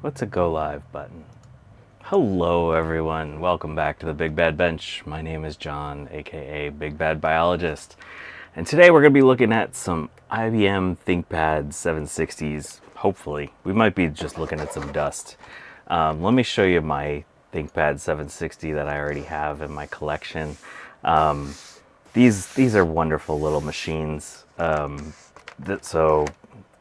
What's a go live button? Hello everyone, welcome back to the Big Bad Bench. My name is John, aka Big Bad Biologist. And today we're going to be looking at some IBM ThinkPad 760s, hopefully. We might be just looking at some dust. Let me show you my ThinkPad 760 that I already have in my collection. These are wonderful little machines. So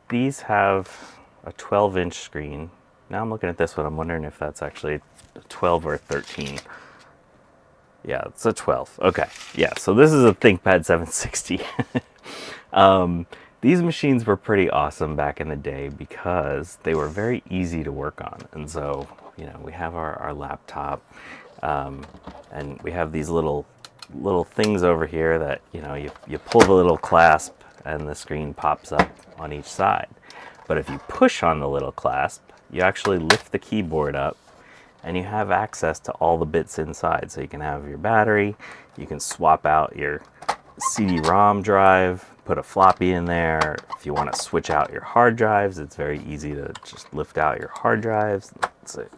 these have a 12-inch screen. Now I'm looking at this one, I'm wondering if that's actually a 12 or a 13. Yeah, it's a 12. Okay, yeah, so this is a ThinkPad 760. These machines were pretty awesome back in the day because they were very easy to work on. And so, you know, we have our laptop, and we have these little things over here that, you know, you pull the little clasp and the screen pops up on each side. But if you push on the little clasp, you actually lift the keyboard up and you have access to all the bits inside. So you can have your battery, you can swap out your CD-ROM drive, put a floppy in there. If you want to switch out your hard drives, it's very easy to just lift out your hard drives,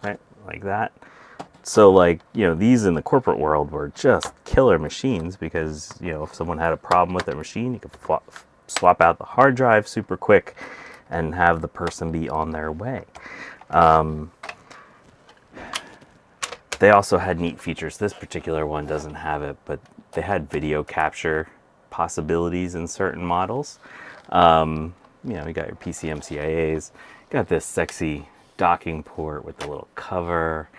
right, like that. So, like, you know, these in the corporate world were just killer machines because, you know, if someone had a problem with their machine, you could swap out the hard drive super quick and have the person be on their way. They also had neat features. This particular one doesn't have it, but they had video capture possibilities in certain models. You know, you got your PCMCIAs, got this sexy docking port with the little cover,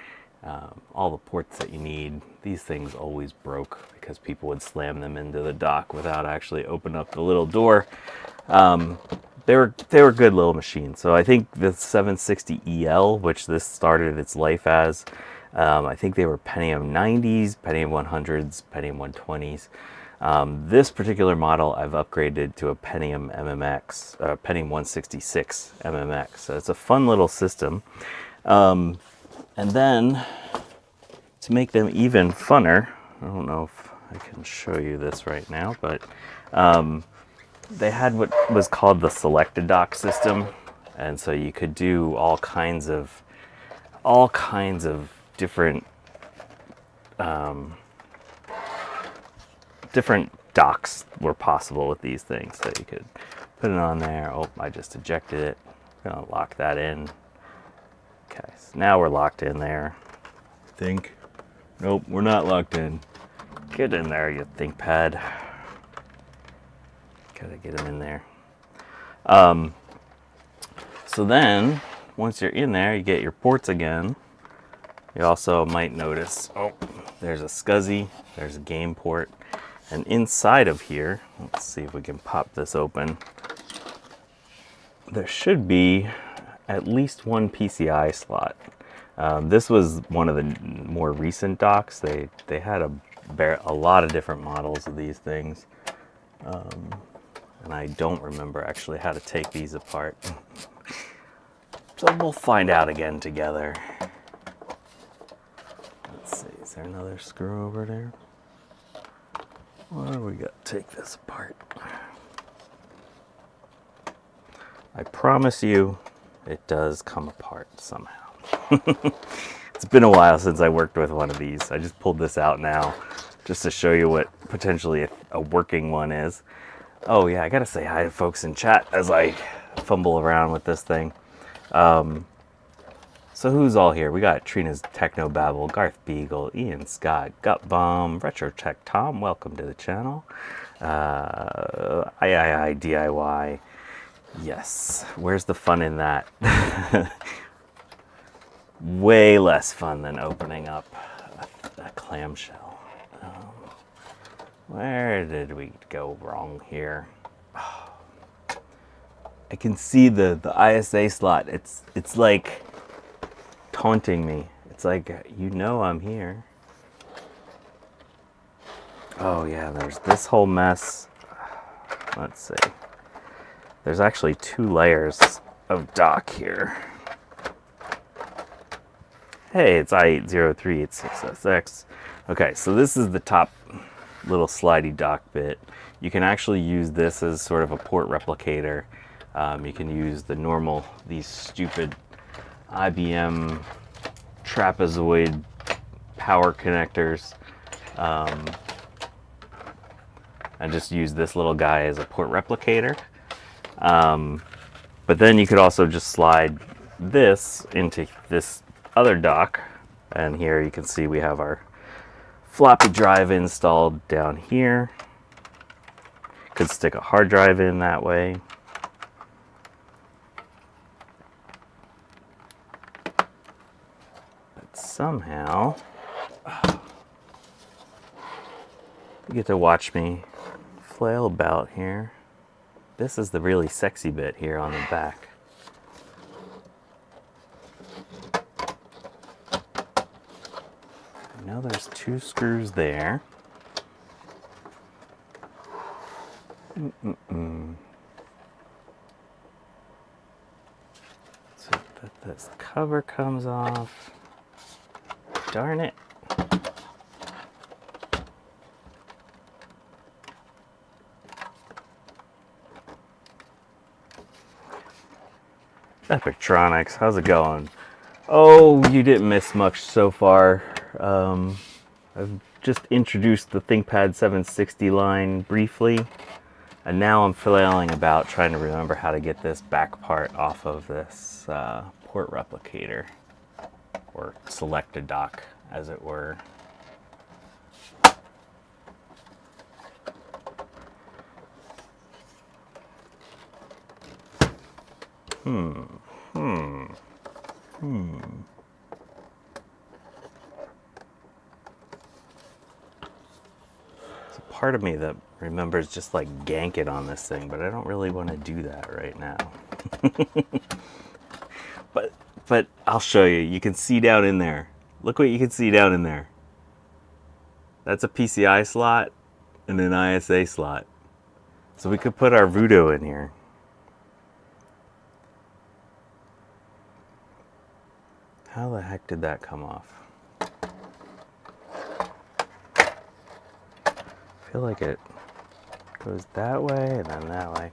all the ports that you need. These things always broke because people would slam them into the dock without actually opening up the little door. They were good little machines. So I think the 760EL, which this started its life as, I think they were Pentium 90s, Pentium 100s, Pentium 120s. This particular model I've upgraded to a Pentium MMX, Pentium 166 MMX. So it's a fun little system. And then to make them even funner, I don't know if I can show you this right now, but they had what was called the selected dock system, and so you could do all kinds of different docks were possible with these things. So you could put it on there. Oh, I just ejected it. I'm gonna lock that in. Okay, so now we're locked in there. I think. Nope, we're not locked in. Get in there, you ThinkPad. Gotta get them in there. So then, once you're in there, you get your ports again. You also might notice, oh, there's a SCSI, there's a game port, and inside of here, let's see if we can pop this open. There should be at least one PCI slot. This was one of the more recent docks. They had a lot of different models of these things. And I don't remember actually how to take these apart. So we'll find out again together. Let's see, is there another screw over there? What do we got? Take this apart. I promise you, it does come apart somehow. It's been a while since I worked with one of these. I just pulled this out now just to show you what potentially a working one is. Oh yeah, I gotta say hi to folks in chat as I fumble around with this thing. So who's all here? We got Trina's Technobabble, Garth Beagle, Ian Scott, Gut Bomb, Retro Tech Tom, welcome to the channel. III DIY. Yes, where's the fun in that? Way less fun than opening up a clamshell. Where did we go wrong here? Oh, I can see the ISA slot. It's like taunting me. It's like, you know I'm here. Oh yeah, there's this whole mess. Let's see. There's actually 2 layers of dock here. Hey, it's i80386SX. Okay, so this is the top little slidey dock bit. You can actually use this as sort of a port replicator. You can use the normal, these stupid IBM trapezoid power connectors. I just use this little guy as a port replicator. But then you could also just slide this into this other dock. And here you can see we have our floppy drive installed down here. Could stick a hard drive in that way. But somehow, you get to watch me flail about here. This is the really sexy bit here on the back. I know there's 2 screws there. So that this cover comes off. Darn it. Epictronics, how's it going? Oh, you didn't miss much so far. I've just introduced the ThinkPad 760 line briefly, and now I'm flailing about trying to remember how to get this back part off of this port replicator, or selected dock, as it were. There's a part of me that remembers just like gank it on this thing, but I don't really want to do that right now. But I'll show you. You can see down in there. Look what you can see down in there. That's a PCI slot and an ISA slot. So we could put our Voodoo in here. How the heck did that come off? I feel like it goes that way and then that way.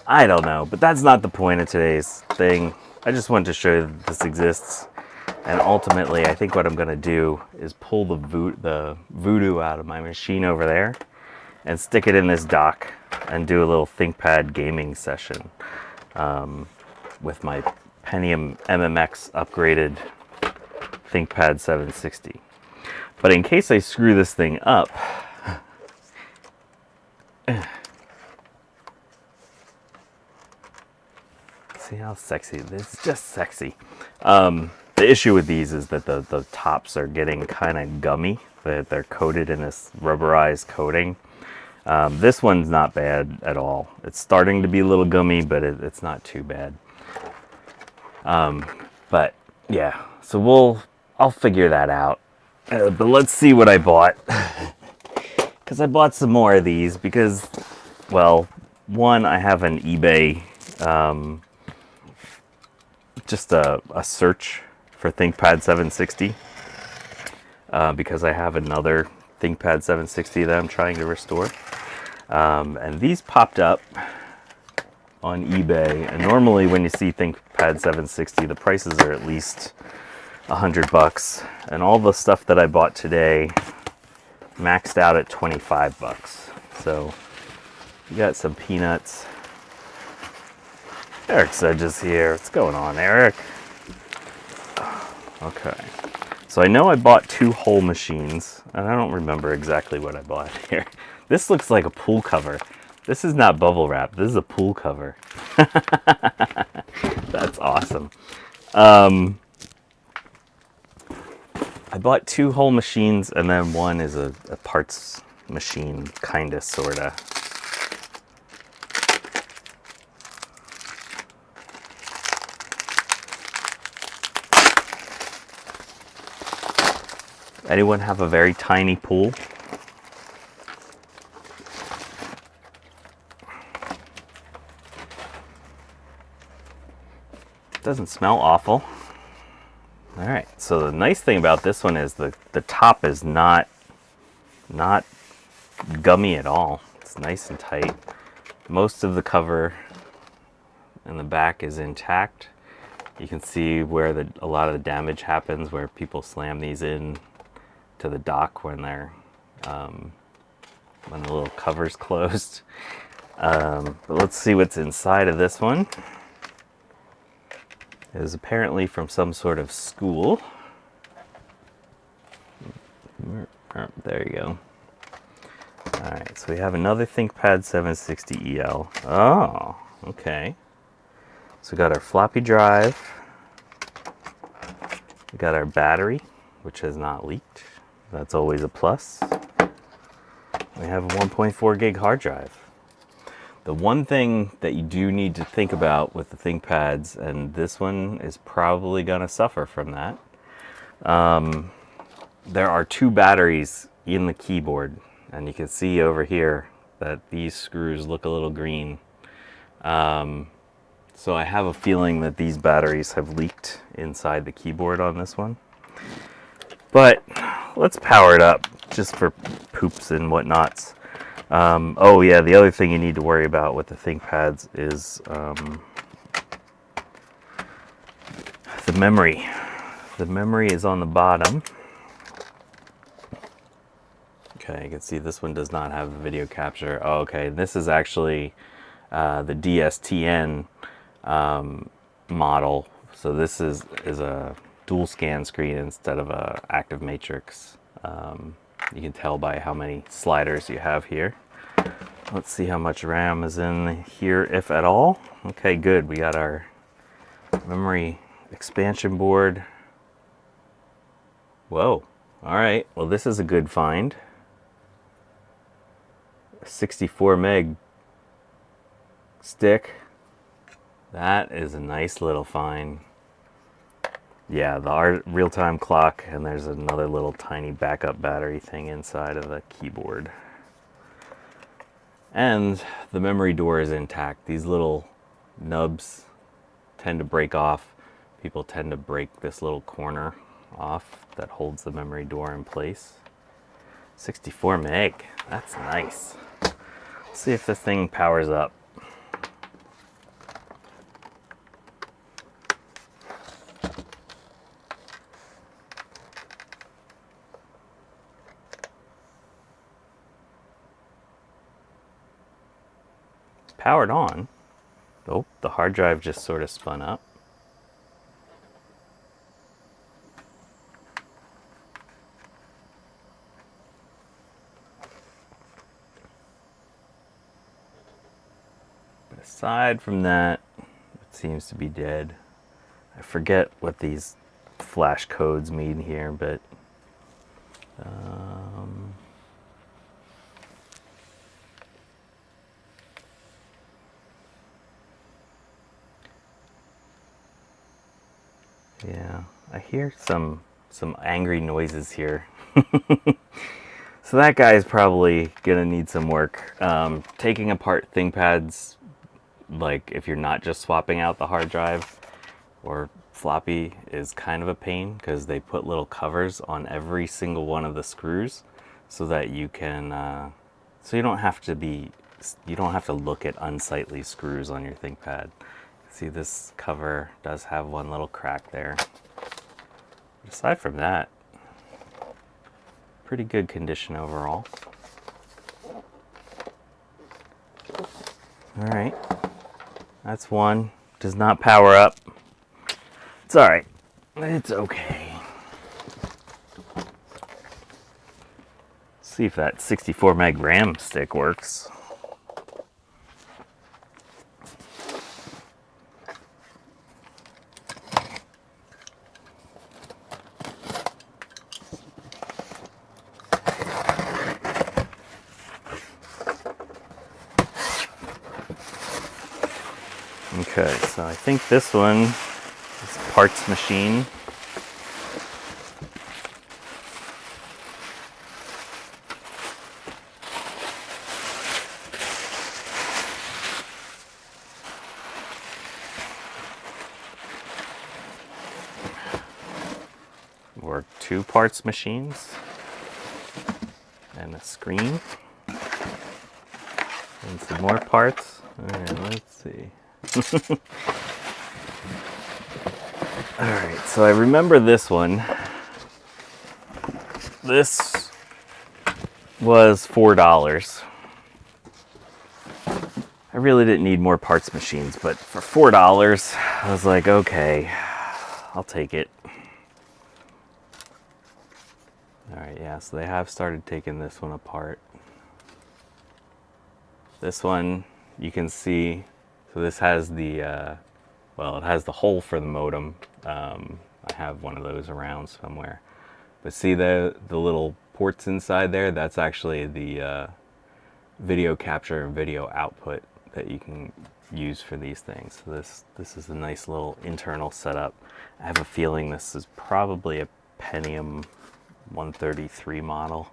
I don't know, but that's not the point of today's thing. I just wanted to show you that this exists. And ultimately, I think what I'm going to do is pull the Voodoo out of my machine over there and stick it in this dock and do a little ThinkPad gaming session with my Pentium MMX upgraded ThinkPad 760. But in case I screw this thing up, see how sexy it is? It's just sexy. The issue with these is that the tops are getting kind of gummy. They're coated in this rubberized coating. This one's not bad at all. It's starting to be a little gummy, but it's not too bad. But yeah, so I'll figure that out. But let's see what I bought. Because I bought some more of these because, well, one, I have an eBay, just a search for ThinkPad 760. Because I have another ThinkPad 760 that I'm trying to restore. And these popped up on eBay. And normally when you see ThinkPad 760, the prices are at least $100. And all the stuff that I bought today maxed out at $25. So you got some peanuts. Eric Sedges here. What's going on, Eric? Okay. So I know I bought 2 whole machines, and I don't remember exactly what I bought here. This looks like a pool cover. This is not bubble wrap. This is a pool cover. That's awesome. I bought 2 whole machines, and then one is a parts machine, kinda, sorta. Anyone have a very tiny pool? Doesn't smell awful. All right, so the nice thing about this one is the top is not gummy at all. It's nice and tight. Most of the cover in the back is intact. You can see where a lot of the damage happens, where people slam these in to the dock when when the little cover's closed. But let's see what's inside of this one. It is apparently from some sort of school. There you go. Alright, so we have another ThinkPad 760EL. Oh, okay. So we got our floppy drive. We got our battery, which has not leaked. That's always a plus. We have a 1.4 gig hard drive. The one thing that you do need to think about with the ThinkPads, and this one is probably going to suffer from that, there are 2 batteries in the keyboard, and you can see over here that these screws look a little green. So I have a feeling that these batteries have leaked inside the keyboard on this one. But let's power it up just for poops and whatnots. Oh yeah, the other thing you need to worry about with the ThinkPads is the memory. The memory is on the bottom. Okay, you can see this one does not have the video capture. Oh, okay, this is actually the DSTN model. So this is a dual scan screen instead of a active matrix. You can tell by how many sliders you have here. Let's see how much RAM is in here, if at all. Okay, good. We got our memory expansion board. Whoa. All right. Well, this is a good find. 64 meg stick. That is a nice little find. Yeah, the real-time clock, and there's another little tiny backup battery thing inside of the keyboard. And the memory door is intact. These little nubs tend to break off. People tend to break this little corner off that holds the memory door in place. 64 meg, that's nice. Let's see if this thing powers up. Powered on. Oh, the hard drive just sort of spun up. But aside from that, it seems to be dead. I forget what these flash codes mean here, but yeah, I hear some angry noises here. So that guy is probably gonna need some work. Taking apart ThinkPads, like if you're not just swapping out the hard drive or floppy, is kind of a pain because they put little covers on every single one of the screws so that you can, so you don't have to look at unsightly screws on your ThinkPad. See, this cover does have one little crack there. But aside from that, pretty good condition overall. All right, that's one. Does not power up. It's all right. It's okay. Let's see if that 64 meg RAM stick works. Okay, so I think this one is parts machine. Or 2 parts machines and a screen and some more parts. All right, let's see. All right, so I remember this one. This was $4. I really didn't need more parts machines, but for $4, I was like, okay, I'll take it. All right, yeah, so they have started taking this one apart. This one, you can see, so this has the, well, it has the hole for the modem. I have one of those around somewhere. But see the little ports inside there? That's actually the video capture and video output that you can use for these things. So this is a nice little internal setup. I have a feeling this is probably a Pentium 133 model,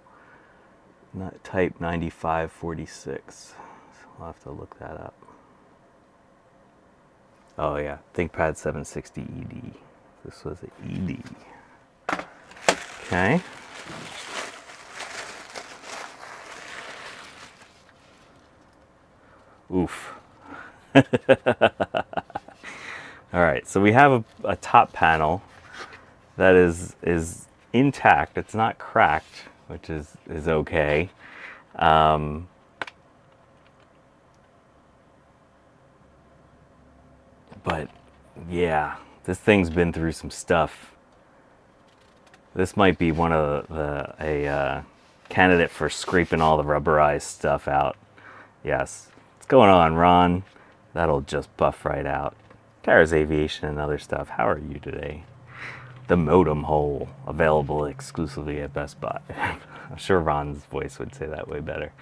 type 9546. So I'll have to look that up. Oh yeah, ThinkPad 760 ED. This was an ED. Okay. Oof. All right, so we have a top panel that is intact. It's not cracked, which is okay. But yeah, this thing's been through some stuff. This might be one of a candidate for scraping all the rubberized stuff out. Yes. What's going on, Ron? That'll just buff right out. Tara's Aviation and other stuff. How are you today? The modem hole, available exclusively at Best Buy. I'm sure Ron's voice would say that way better.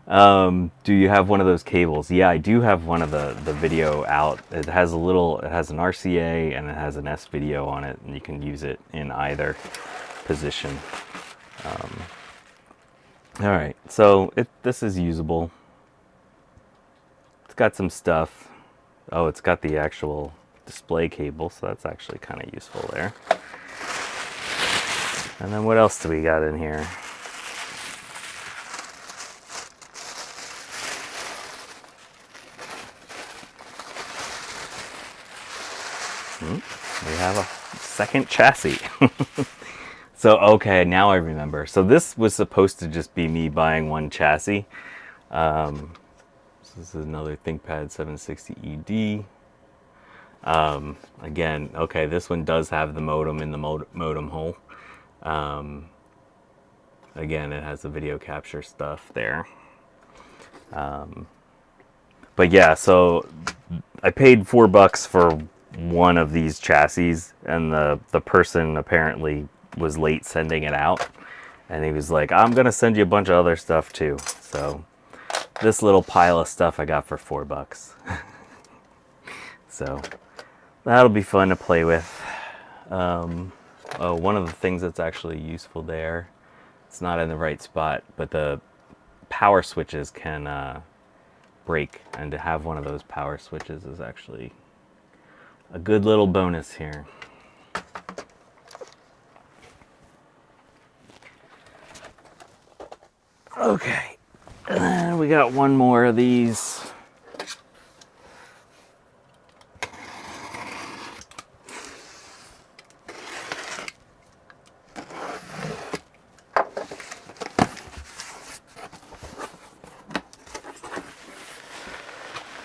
Do you have one of those cables? Yeah, I do have one of the video out. It has an RCA and it has an S video on it, and you can use it in either position. All right, so this is usable. It's got some stuff. Oh, it's got the actual display cable, so that's actually kind of useful there. And then what else do we got in here? We have a second chassis. So, okay, now I remember. So this was supposed to just be me buying one chassis. So this is another ThinkPad 760 ED. Again, okay, this one does have the modem in the modem hole. Again, it has the video capture stuff there. But yeah, so I paid $4 for one of these chassis, and the person apparently was late sending it out, and he was like, I'm gonna send you a bunch of other stuff too. So this little pile of stuff I got for $4. So that'll be fun to play with. Oh, one of the things that's actually useful there, it's not in the right spot, but the power switches can break, and to have one of those power switches is actually a good little bonus here. Okay, and then we got one more of these.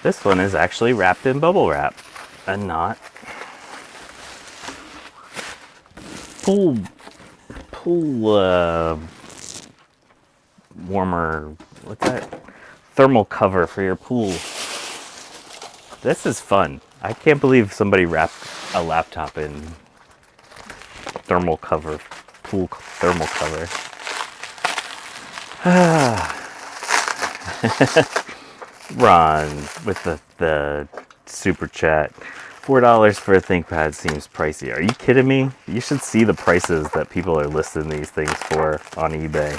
This one is actually wrapped in bubble wrap and not pool warmer. What's that? Thermal cover for your pool. This is fun. I can't believe somebody wrapped a laptop in thermal cover, pool thermal cover. Ron with the super chat. $4 for a ThinkPad seems pricey. Are you kidding me? You should see the prices that people are listing these things for on eBay.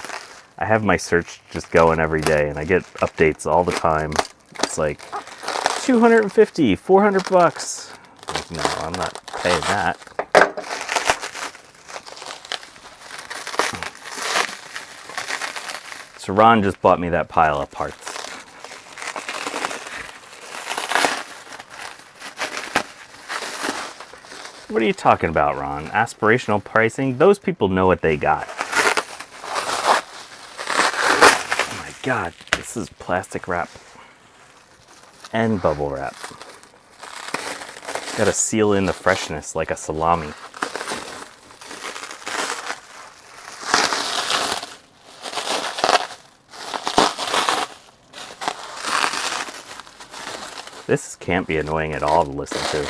I have my search just going every day, and I get updates all the time. It's like $250, $400. Like, no, I'm not paying that. So Ron just bought me that pile of parts. What are you talking about, Ron? Aspirational pricing? Those people know what they got. Oh my God, this is plastic wrap and bubble wrap. Gotta seal in the freshness like a salami. This can't be annoying at all to listen to.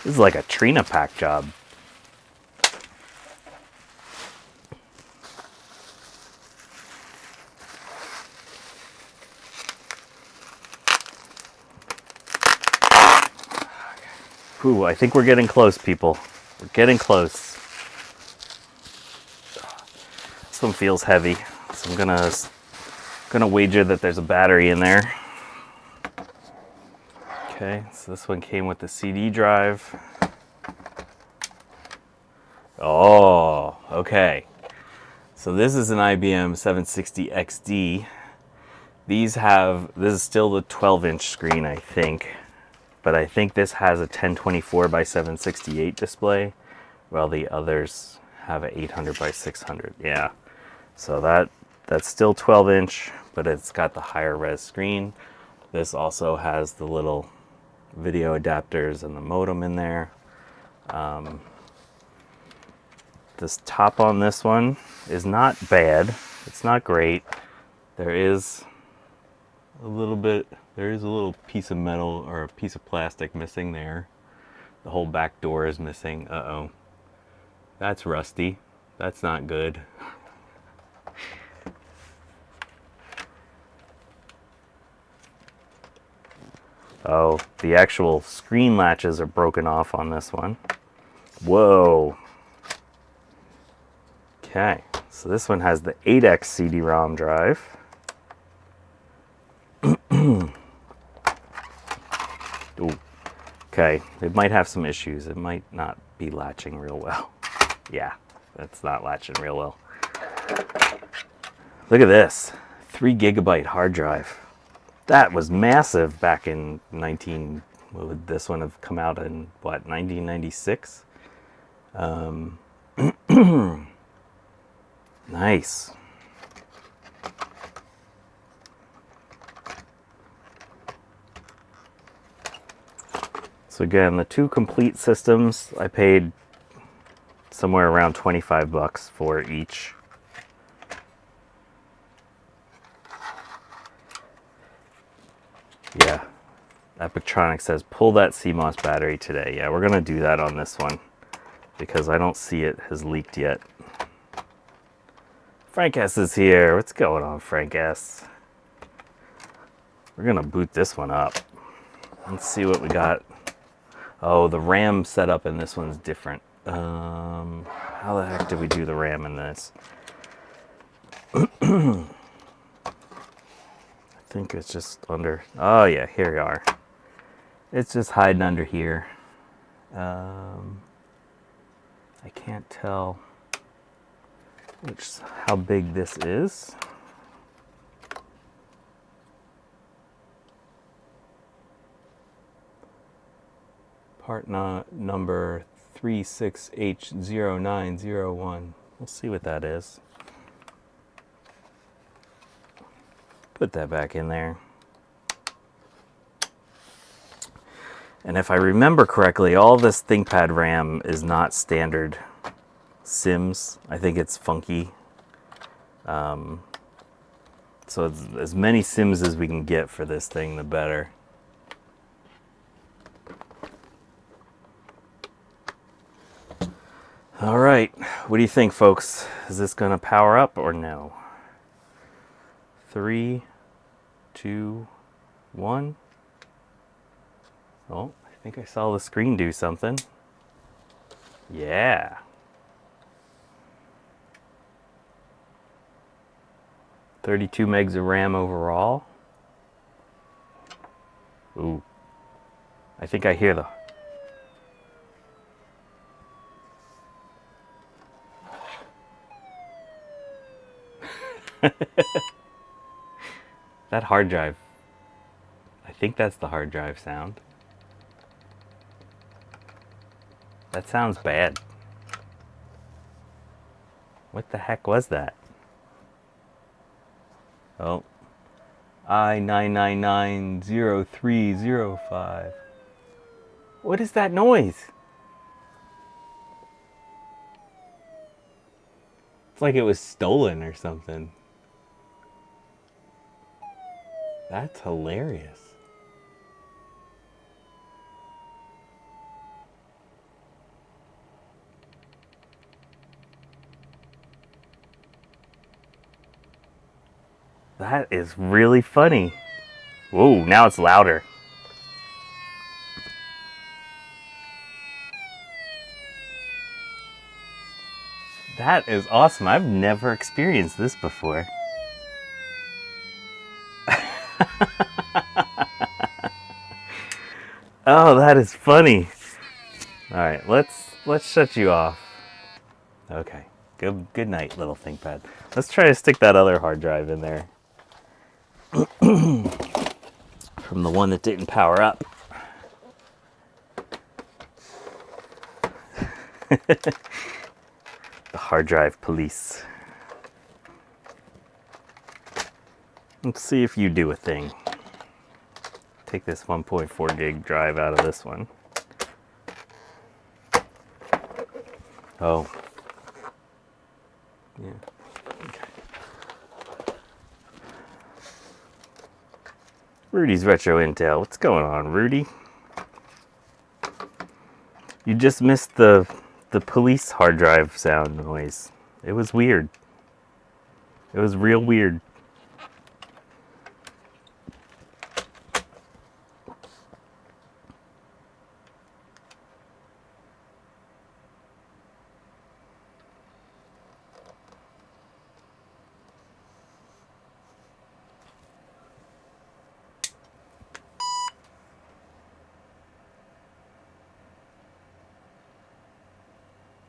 This is like a Trina pack job. Ooh, I think we're getting close, people. We're getting close. This one feels heavy, so I'm gonna wager that there's a battery in there. Okay, so this one came with the CD drive. Oh, okay. So this is an IBM 760 XD. This is still the 12-inch screen, I think. But I think this has a 1024 by 768 display, while the others have a 800 by 600. Yeah, so that's still 12-inch, but it's got the higher res screen. This also has the little video adapters and the modem in there. This top on this one is not bad. It's not great. There is a little piece of metal or a piece of plastic missing there. The whole back door is missing. Uh-oh. That's rusty. That's not good. Oh, the actual screen latches are broken off on this one. Whoa. Okay, so this one has the 8X CD-ROM drive. Ooh. Okay, it might have some issues. It might not be latching real well. Yeah, that's not latching real well. Look at this, 3 gigabyte hard drive. That was massive back in what would this one have come out in, what, 1996? Nice. So again, the 2 complete systems, I paid somewhere around 25 bucks for each. Yeah, Epictronic says pull that CMOS battery today. Yeah, we're gonna do that on this one because I don't see it has leaked yet. Frank S is here. What's going on, Frank S? We're gonna boot this one up. Let's see what we got. Oh, the RAM setup in this one's different. How the heck did we do the RAM in this? I think it's just under. Oh yeah, here we are. It's just hiding under here. I can't tell how big this is. Part number 36H0901. We'll see what that is. Put that back in there. And if I remember correctly, all this ThinkPad RAM is not standard SIMs. I think it's funky. So it's as many SIMs as we can get for this thing, the better. All right, what do you think, folks? Is this gonna power up or no? 3, 2, 1. Oh, I think I saw the screen do something. Yeah. 32 megs of RAM overall. Ooh. I think I hear the That hard drive, I think that's the hard drive sound. That sounds bad. What the heck was that? Oh, I9990305. What is that noise? It's like it was stolen or something. That's hilarious. That is really funny. Whoa, now it's louder. That is awesome. I've never experienced this before. Oh, that is funny. All right, let's shut you off. Okay. Good night, little ThinkPad. Let's try to stick that other hard drive in there. From the one that didn't power up. The hard drive police. Let's see if you do a thing. Take this 1.4 gig drive out of this one. Oh. Yeah. Okay. Rudy's Retro Intel. What's going on, Rudy? You just missed the police hard drive sound noise. It was weird. It was real weird.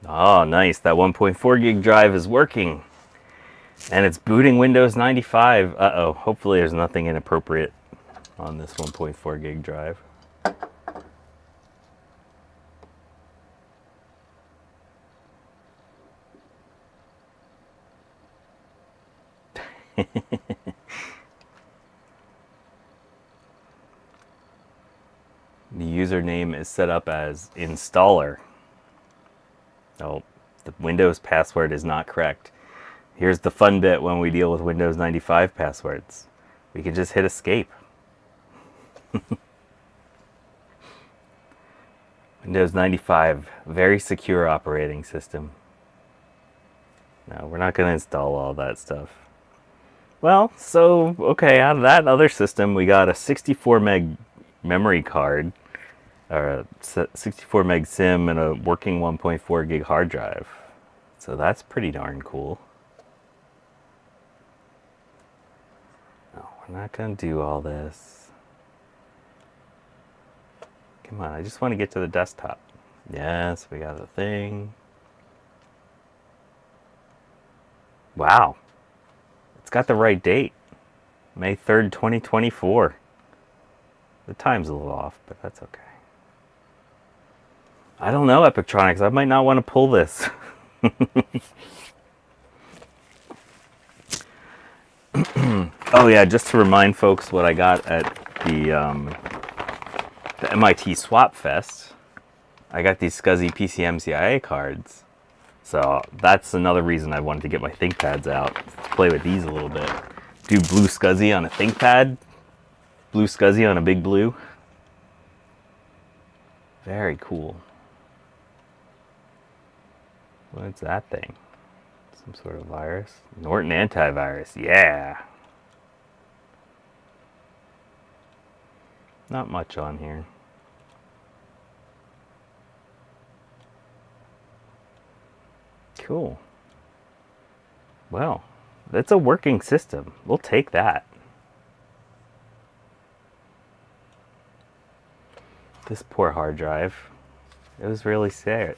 Oh, nice. That 1.4 gig drive is working. And it's booting Windows 95. Uh-oh. Hopefully there's nothing inappropriate on this 1.4 gig drive. The username is set up as installer. Oh, the Windows password is not correct. Here's the fun bit when we deal with Windows 95 passwords. We can just hit escape. Windows 95, very secure operating system. No, we're not going to install all that stuff. Well, so, okay, out of that other system, we got a 64 meg memory card, or a 64 meg SIM, and a working 1.4 gig hard drive. So that's pretty darn cool. No, we're not going to do all this. Come on, I just want to get to the desktop. Yes, we got the thing. Wow. It's got the right date. May 3rd, 2024. The time's a little off, but that's okay. I don't know, Epictronics. I might not want to pull this. Oh yeah, just to remind folks what I got at the MIT Swap Fest. I got these SCSI PCMCIA cards. So that's another reason I wanted to get my ThinkPads out. Play with these a little bit. Do blue SCSI on a ThinkPad. Blue SCSI on a Big Blue. Very cool. What's that thing? Some sort of virus? Norton antivirus, yeah. Not much on here. Cool. Well, that's a working system. We'll take that. This poor hard drive. It was really sad.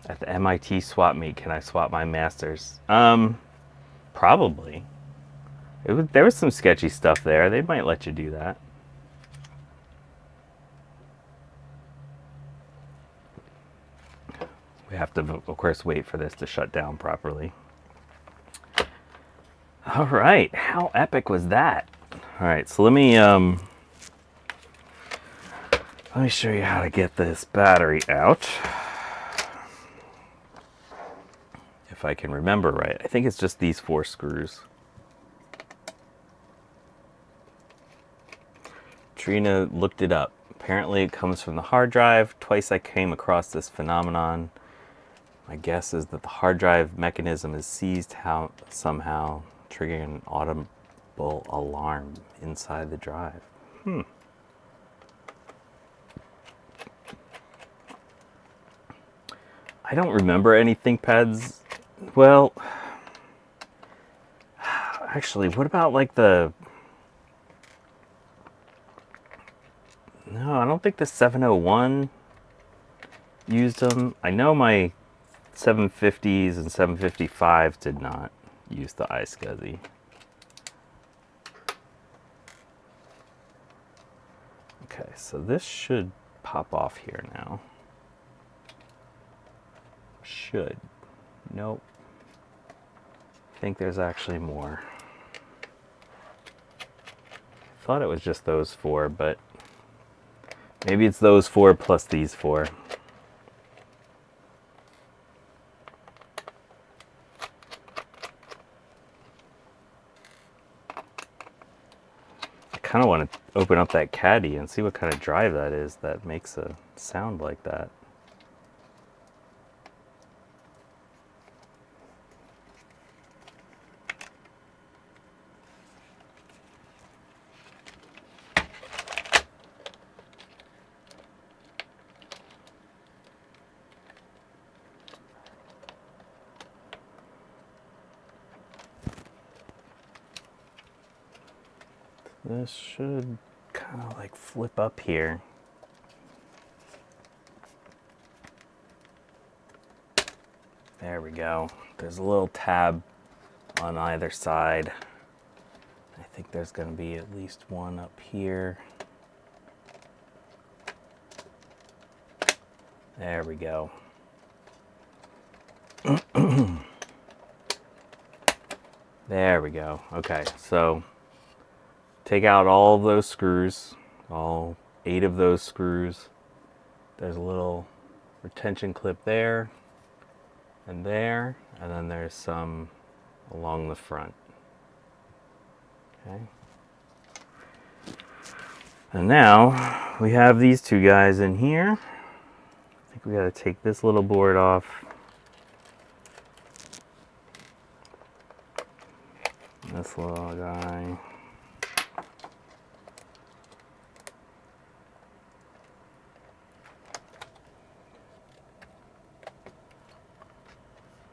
At the MIT swap meet, can I swap my masters? Probably. There was some sketchy stuff there. They might let you do that. We have to, of course, wait for this to shut down properly. All right, how epic was that? All right, so let me show you how to get this battery out. If I can remember right, I think it's just these 4 screws. Trina looked it up. Apparently it comes from the hard drive. Twice I came across this phenomenon. My guess is that the hard drive mechanism is seized somehow, triggering an audible alarm inside the drive. I don't remember any ThinkPads. Well, actually, what about like the... No, I don't think the 701 used them. I know my 750s and 755s did not use the iSCSI. Okay, so this should pop off here now. Should. Nope. I think there's actually more. I thought it was just those 4, but maybe it's those 4 plus these 4. I kind of want to open up that caddy and see what kind of drive that is that makes a sound like that. This should kind of like flip up here. There we go. There's a little tab on either side. I think there's going to be at least one up here. There we go. There we go. Okay, so take out all of those screws, all 8 of those screws. There's a little retention clip there, and then there's some along the front. Okay. And now we have these 2 guys in here. I think we got to take this little board off. This little guy.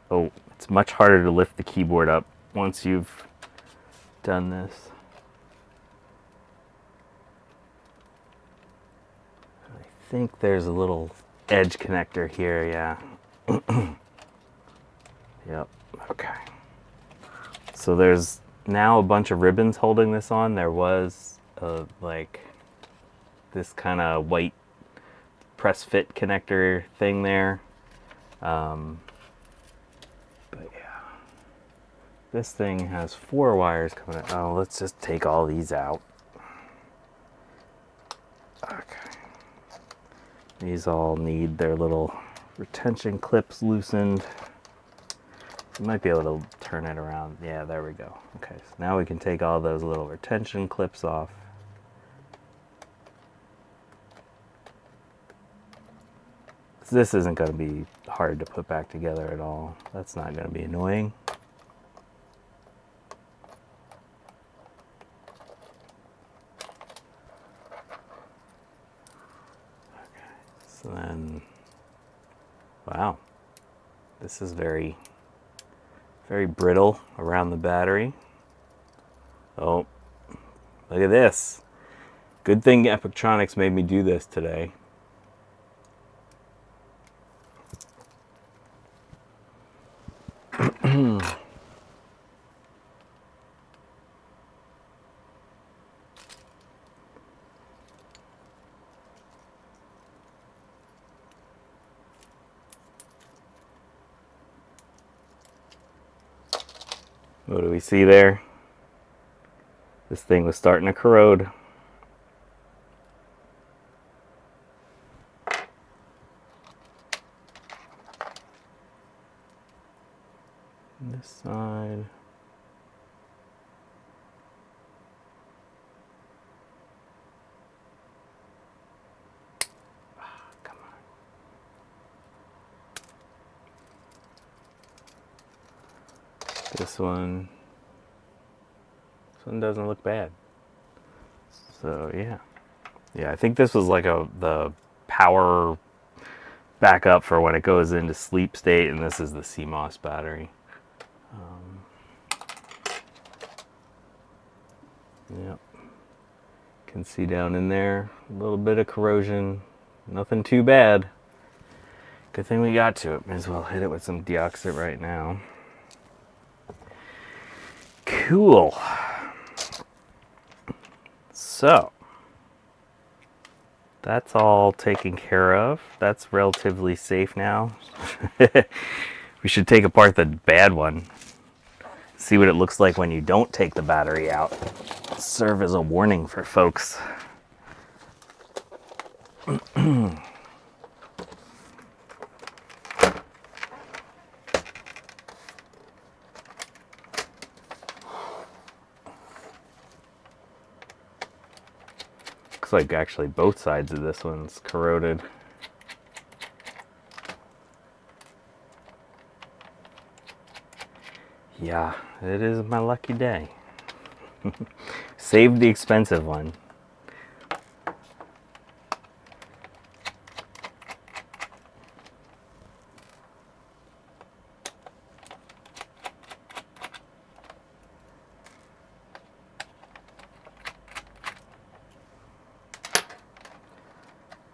Oh, it's much harder to lift the keyboard up once you've done this. I think there's a little edge connector here, yeah. Yep, okay. So there's now a bunch of ribbons holding this on. There was like this kind of white press fit connector thing there. But yeah, this thing has 4 wires coming out. Oh, let's just take all these out. Okay. These all need their little retention clips loosened. You might be able to turn it around. Yeah, there we go. Okay, so now we can take all those little retention clips off. This isn't going to be hard to put back together at all. That's not going to be annoying. Okay, so then, wow, this is very brittle around the battery. Oh, look at this. Good thing Epictronics made me do this today. What do we see there? This thing was starting to corrode. This side. Come on. This one doesn't look bad. So yeah. Yeah, I think this was like the power backup for when it goes into sleep state, and this is the CMOS battery. Yep. Can see down in there a little bit of corrosion. Nothing too bad. Good thing we got to it. May as well hit it with some deoxit right now. Cool. So that's all taken care of. That's relatively safe now. We should take apart the bad one. See what it looks like when you don't take the battery out. Serve as a warning for folks. Looks like actually both sides of this one's corroded. Yeah, it is my lucky day. Saved the expensive one.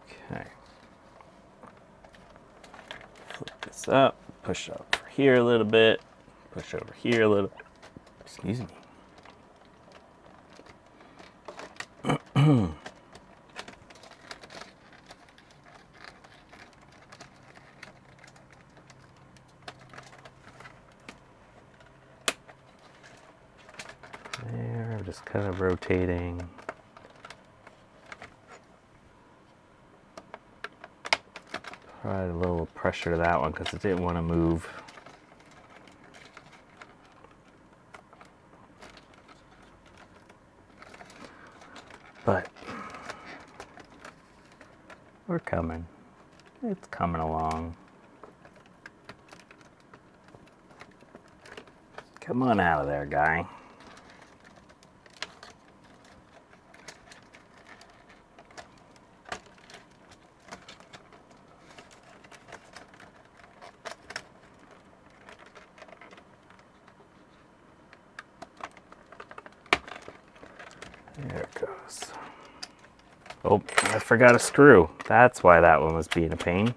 Okay. Flip this up, push over here a little bit, push over here a little. Excuse me. There, I'm just kind of rotating. Applied a little pressure to that one because it didn't want to move. But we're coming. It's coming along. Come on out of there, guy. There it goes. Oh, I forgot a screw. That's why that one was being a pain.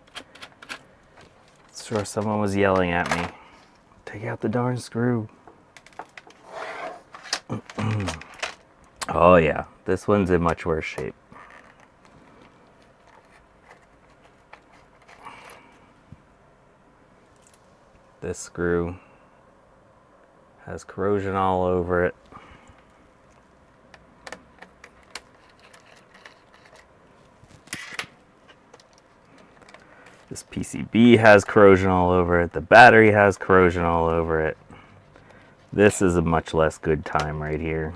Sure, someone was yelling at me. Take out the darn screw. Oh yeah, this one's in much worse shape. This screw has corrosion all over it. This PCB has corrosion all over it. The battery has corrosion all over it. This is a much less good time right here.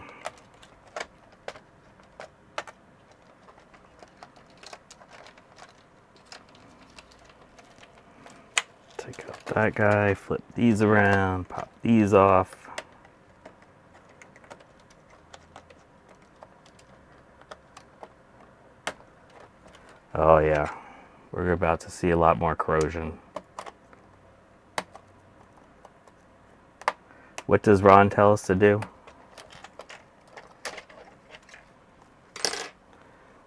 Take out that guy, flip these around, pop these off. Oh yeah, we're about to see a lot more corrosion. What does Ron tell us to do?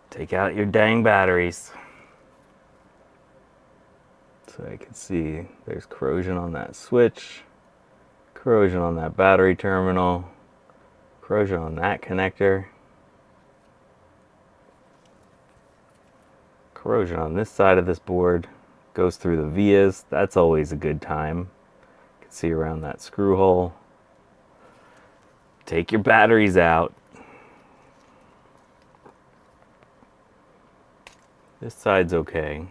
Take out your dang batteries. So I can see there's corrosion on that switch, corrosion on that battery terminal, corrosion on that connector, corrosion on this side of this board, goes through the vias. That's always a good time. You can see around that screw hole. take your batteries out. This side's okay.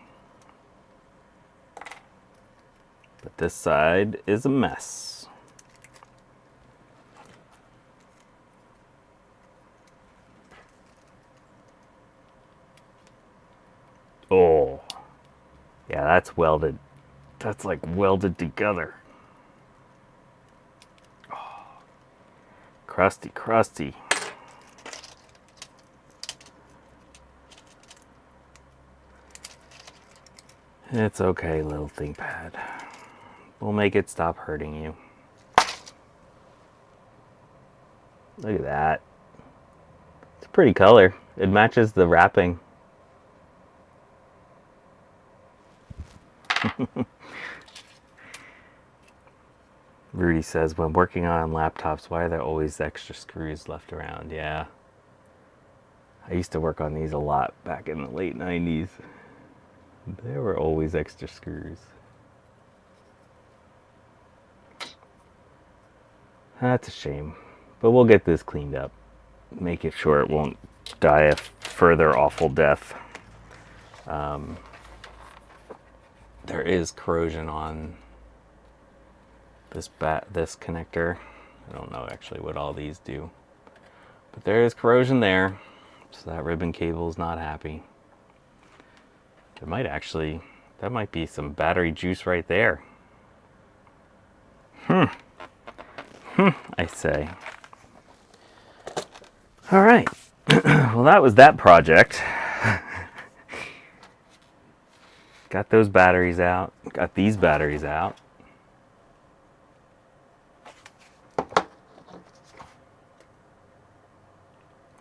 But this side is a mess. Oh, yeah, that's welded. That's like welded together. Oh, crusty, crusty. It's okay, little ThinkPad. We'll make it stop hurting you. Look at that. It's a pretty color. It matches the wrapping. Rudy says, when working on laptops, why are there always extra screws left around? Yeah. I used to work on these a lot back in the late 90s. There were always extra screws. That's a shame. But we'll get this cleaned up. Make it sure it won't die a further awful death. There is corrosion on this connector. I don't know actually what all these do. But there is corrosion there. So that ribbon cable is not happy. There might actually, that might be some battery juice right there. I say. All right. Well, that was that project. Got those batteries out. Got these batteries out.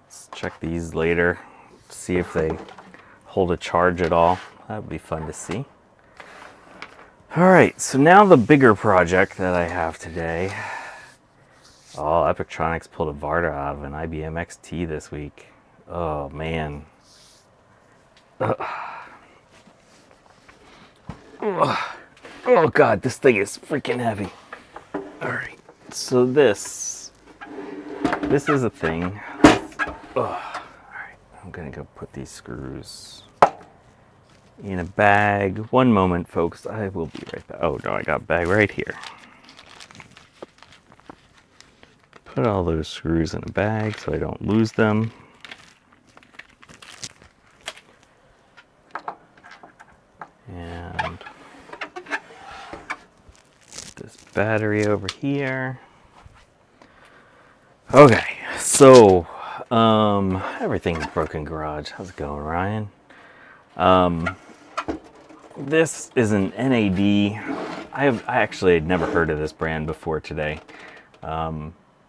Let's check these later. See if they hold a charge at all. That would be fun to see. All right, so now the bigger project that I have today. Oh, Epictronics pulled a Varda out of an IBM XT this week. Oh, man. Oh, God, this thing is freaking heavy. All right, so this is a thing. All right, I'm going to go put these screws in a bag. One moment, folks. I will be right back. Oh, no, I got a bag right here. Put all those screws in a bag so I don't lose them. And this battery over here. Okay, so everything's broken garage. How's it going, Ryan? This is an NAD. I actually had never heard of this brand before today.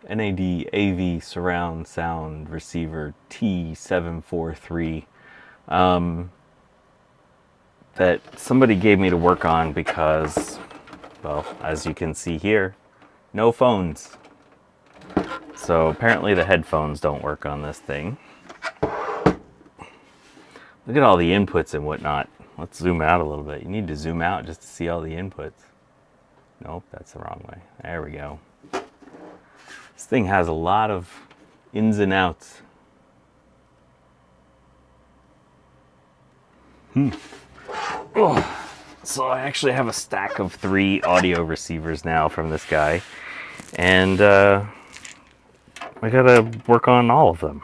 NAD AV Surround Sound Receiver T743. That somebody gave me to work on because, well, as you can see here, no phones. So apparently the headphones don't work on this thing. Look at all the inputs and whatnot. Let's zoom out a little bit. You need to zoom out just to see all the inputs. Nope, that's the wrong way. There we go. This thing has a lot of ins and outs. Oh, so I actually have a stack of 3 audio receivers now from this guy. And I gotta work on all of them.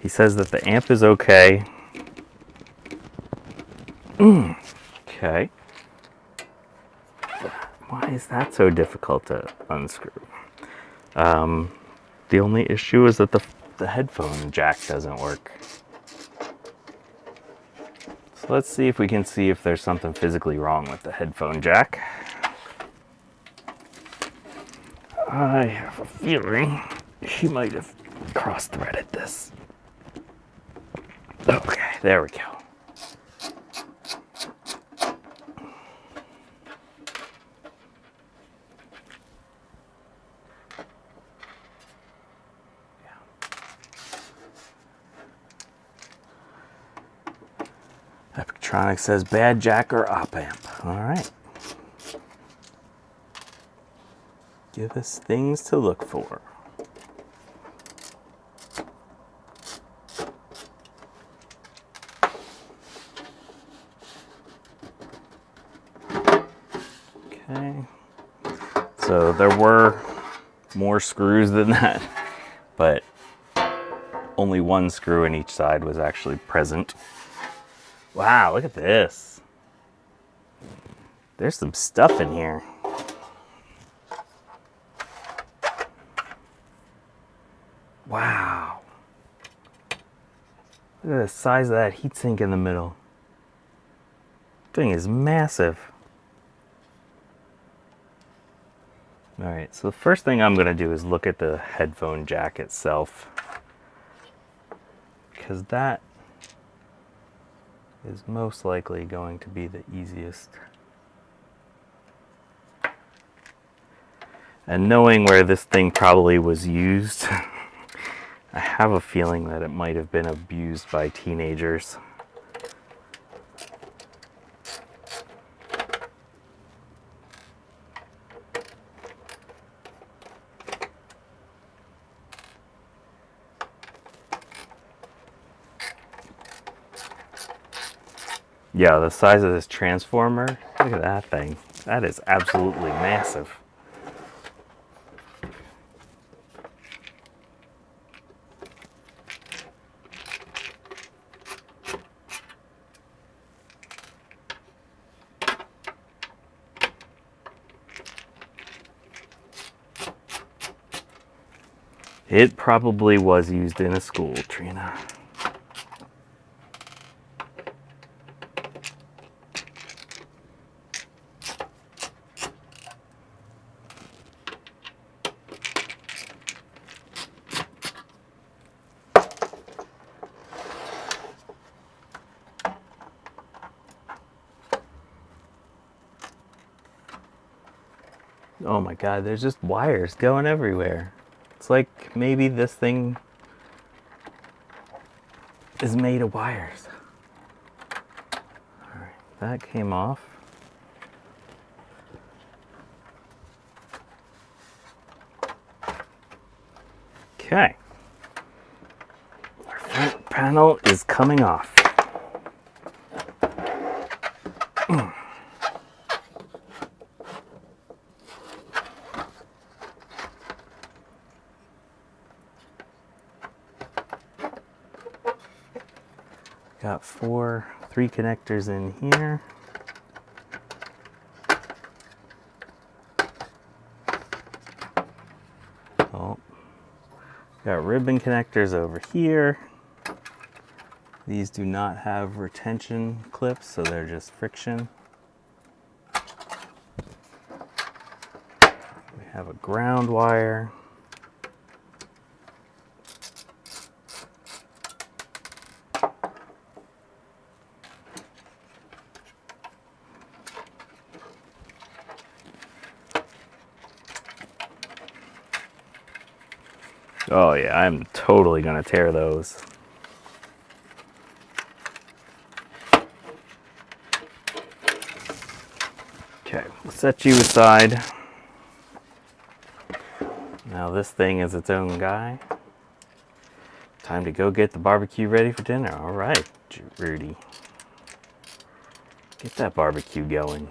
He says that the amp is okay. Okay. Why is that so difficult to unscrew? The only issue is that the headphone jack doesn't work. So let's see if we can see if there's something physically wrong with the headphone jack. I have a feeling he might have cross-threaded this. Okay, there we go. Epictronics says bad jack or op amp. All right. give us things to look for. Okay, so there were more screws than that, but only one screw in each side was actually present. Wow, look at this. There's some stuff in here. Wow. Look at the size of that heatsink in the middle. Thing is massive. All right, so the first thing I'm gonna do is look at the headphone jack itself, because that is most likely going to be the easiest. And knowing where this thing probably was used, I have a feeling that it might have been abused by teenagers. Yeah, the size of this transformer, look at that thing. That is absolutely massive. It probably was used in a school, Trina. Oh my God, there's just wires going everywhere. It's like maybe this thing is made of wires. All right, that came off. Okay. Our front panel is coming off. Got three connectors in here. Oh, got ribbon connectors over here. These do not have retention clips, so they're just friction. We have a ground wire. Oh yeah, I'm totally gonna tear those. Okay, we'll set you aside. Now this thing is its own guy. Time to go get the barbecue ready for dinner. All right, Rudy. Get that barbecue going.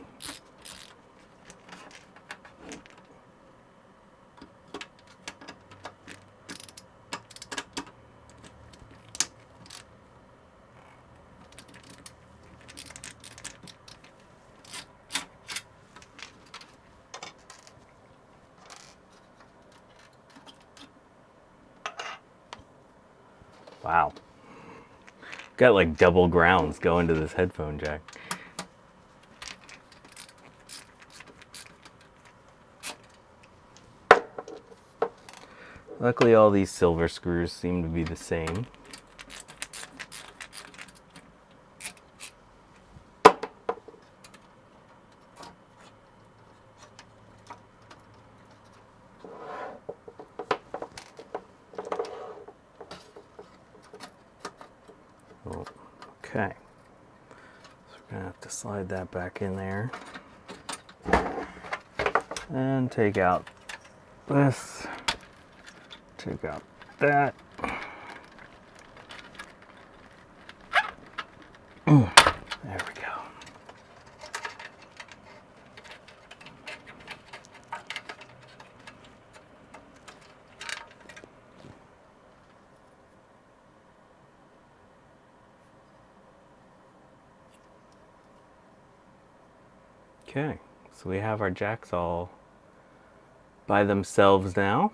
Wow. Got like double grounds going to this headphone jack. Luckily all these silver screws seem to be the same. Okay, so we're gonna have to slide that back in there and take out this, take out that. There we go. Okay, so we have our jacks all by themselves now.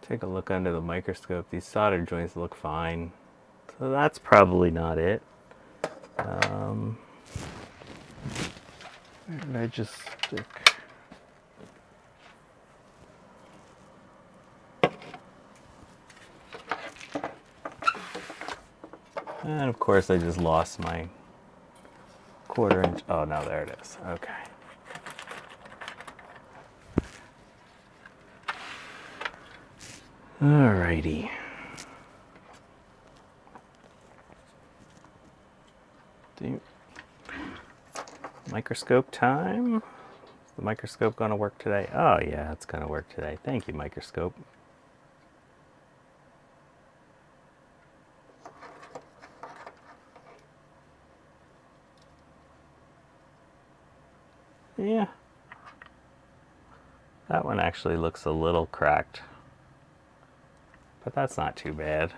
Take a look under the microscope. These solder joints look fine. So that's probably not it. Where did I just stick? And of course I just lost my 1/4 inch. Oh no, there it is. Okay. Alrighty. Microscope time. Is the microscope going to work today? Oh yeah, it's going to work today. Thank you, microscope. Yeah. That one actually looks a little cracked, but that's not too bad.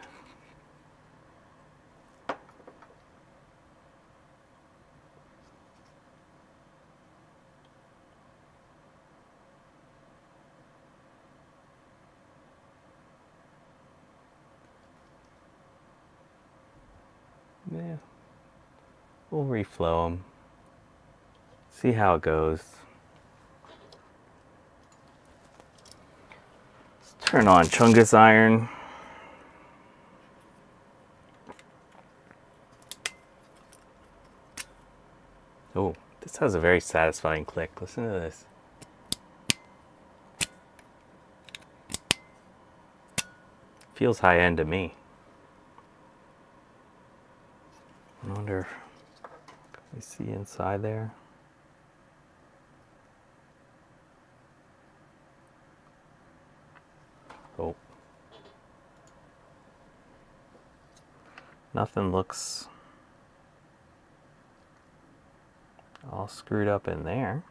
Yeah. We'll reflow them. See how it goes. Let's turn on Chungus iron. Oh, this has a very satisfying click. Listen to this. Feels high end to me. I wonder, can we see inside there? Oh. Nothing looks all screwed up in there.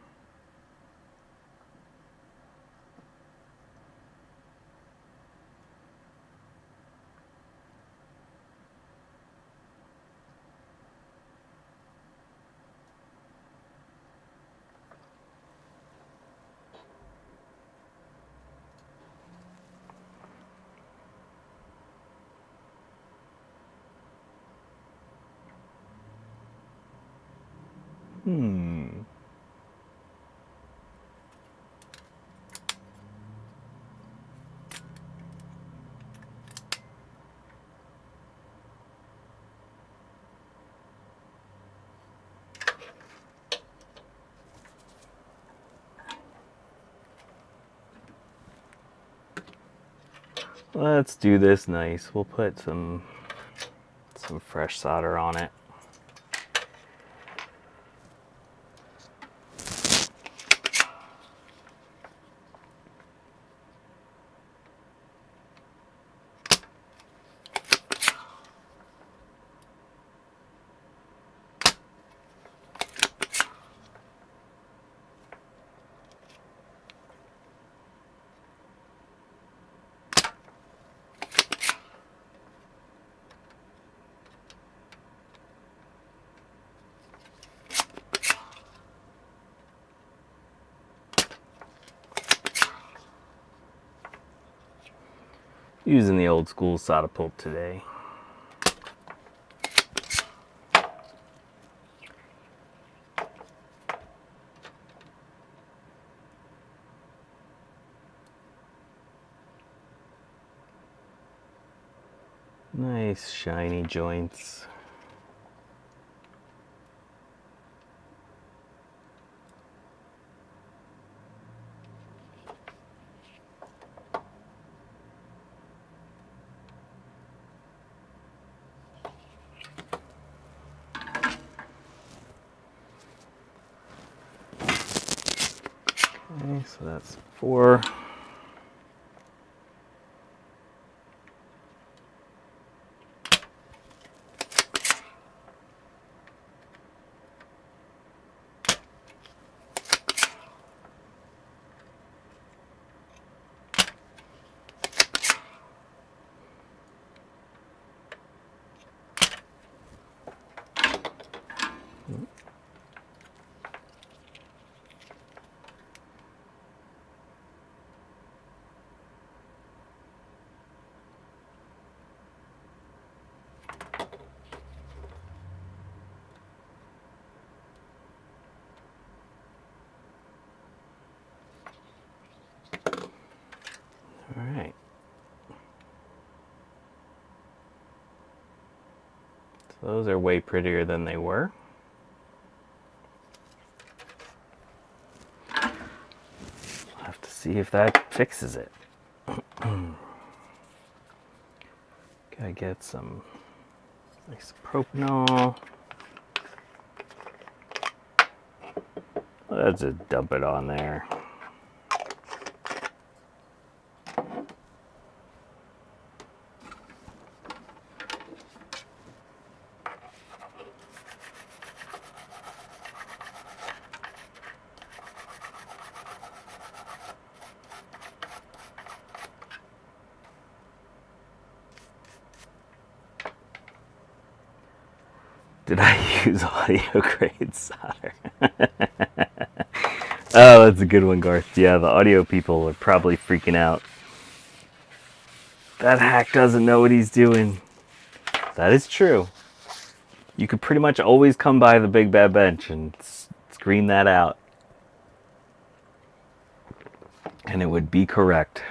Let's do this nice. We'll put some fresh solder on it. Using the old school solder pulp today. Nice shiny joints. Okay, so that's 4. All right. So those are way prettier than they were. I'll have to see if that fixes it. Gotta get some isopropanol. Let's just dump it on there. Did I use audio grade solder? Oh, that's a good one, Garth. Yeah, the audio people are probably freaking out. That hack doesn't know what he's doing. That is true. You could pretty much always come by the Big Bad Bench and scream that out. And it would be correct.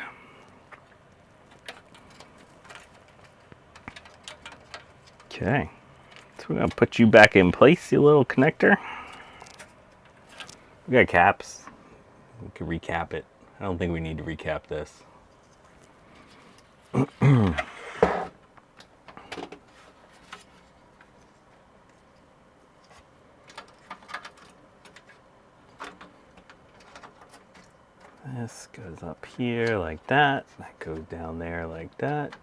Okay. So we're going to put you back in place, you little connector. We got caps. We could recap it. I don't think we need to recap this. This goes up here like that. That goes down there like that.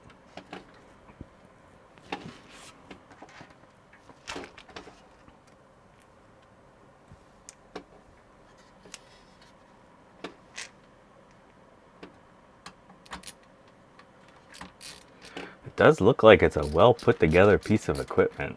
It does look like it's a well put together piece of equipment.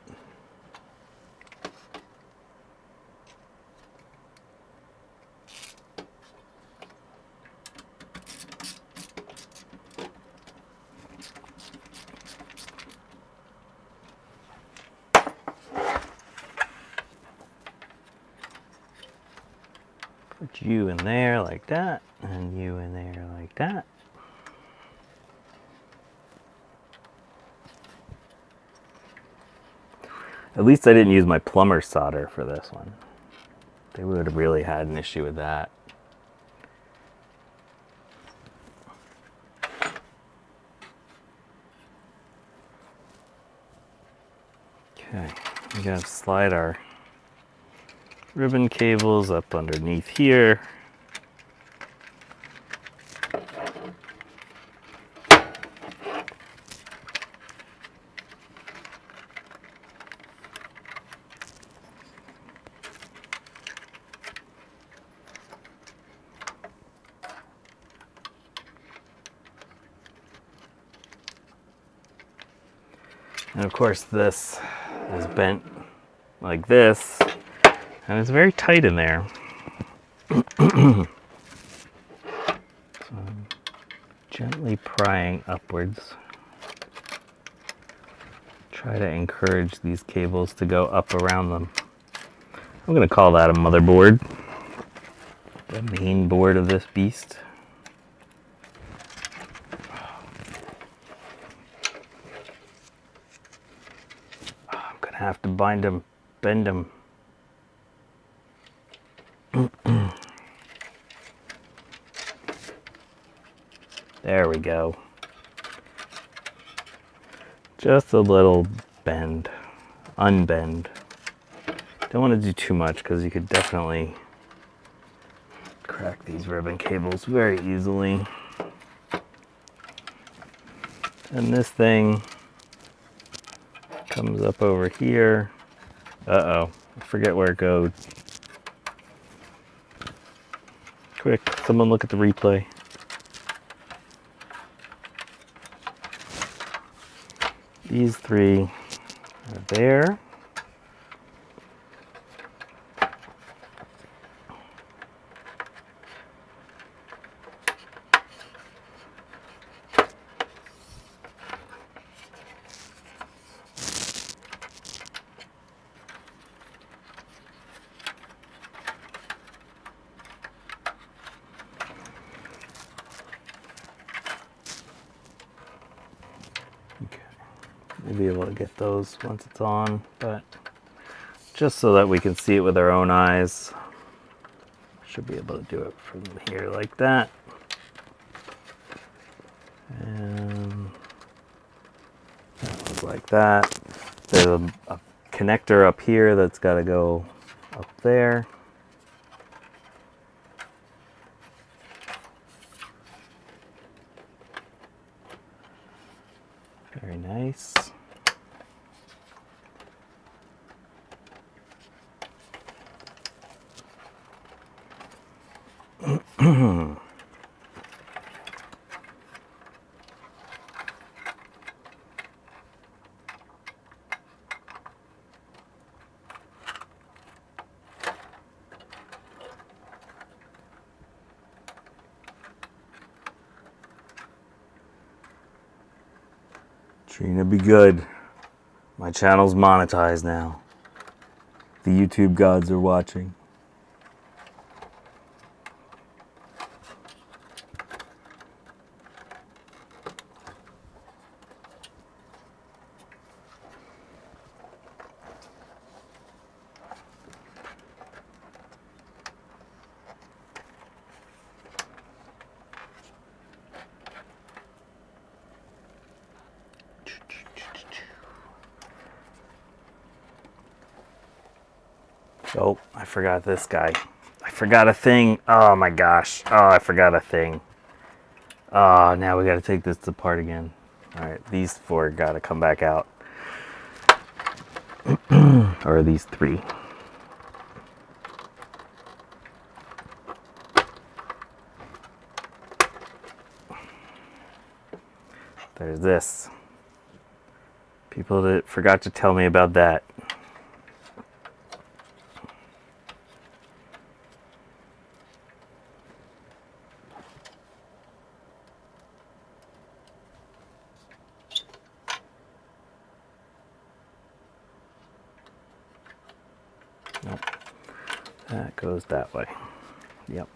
Put you in there like that, and you in there like that. At least I didn't use my plumber solder for this one. They would have really had an issue with that. Okay, we gotta slide our ribbon cables up underneath here. And of course this is bent like this, and it's very tight in there. So I'm gently prying upwards. Try to encourage these cables to go up around them. I'm going to call that a motherboard, the main board of this beast. I'm going to have to bind them, bend them. There we go. Just a little bend, unbend. Don't want to do too much because you could definitely crack these ribbon cables very easily. And this thing comes up over here. Uh-oh, I forget where it goes. Quick, someone look at the replay. These three are there. We'll be able to get those once it's on, but just so that we can see it with our own eyes, should be able to do it from here like that. And that goes like that. There's a connector up here that's got to go up there. Very nice. Trina, be good. My channel's monetized now. The YouTube gods are watching. Oh, I forgot this guy. I forgot a thing. Oh my gosh. Oh, I forgot a thing. Oh, now we got to take this apart again. All right, these four got to come back out. Or these three. There's this. People that forgot to tell me about that. Nope. That goes that way. Yep.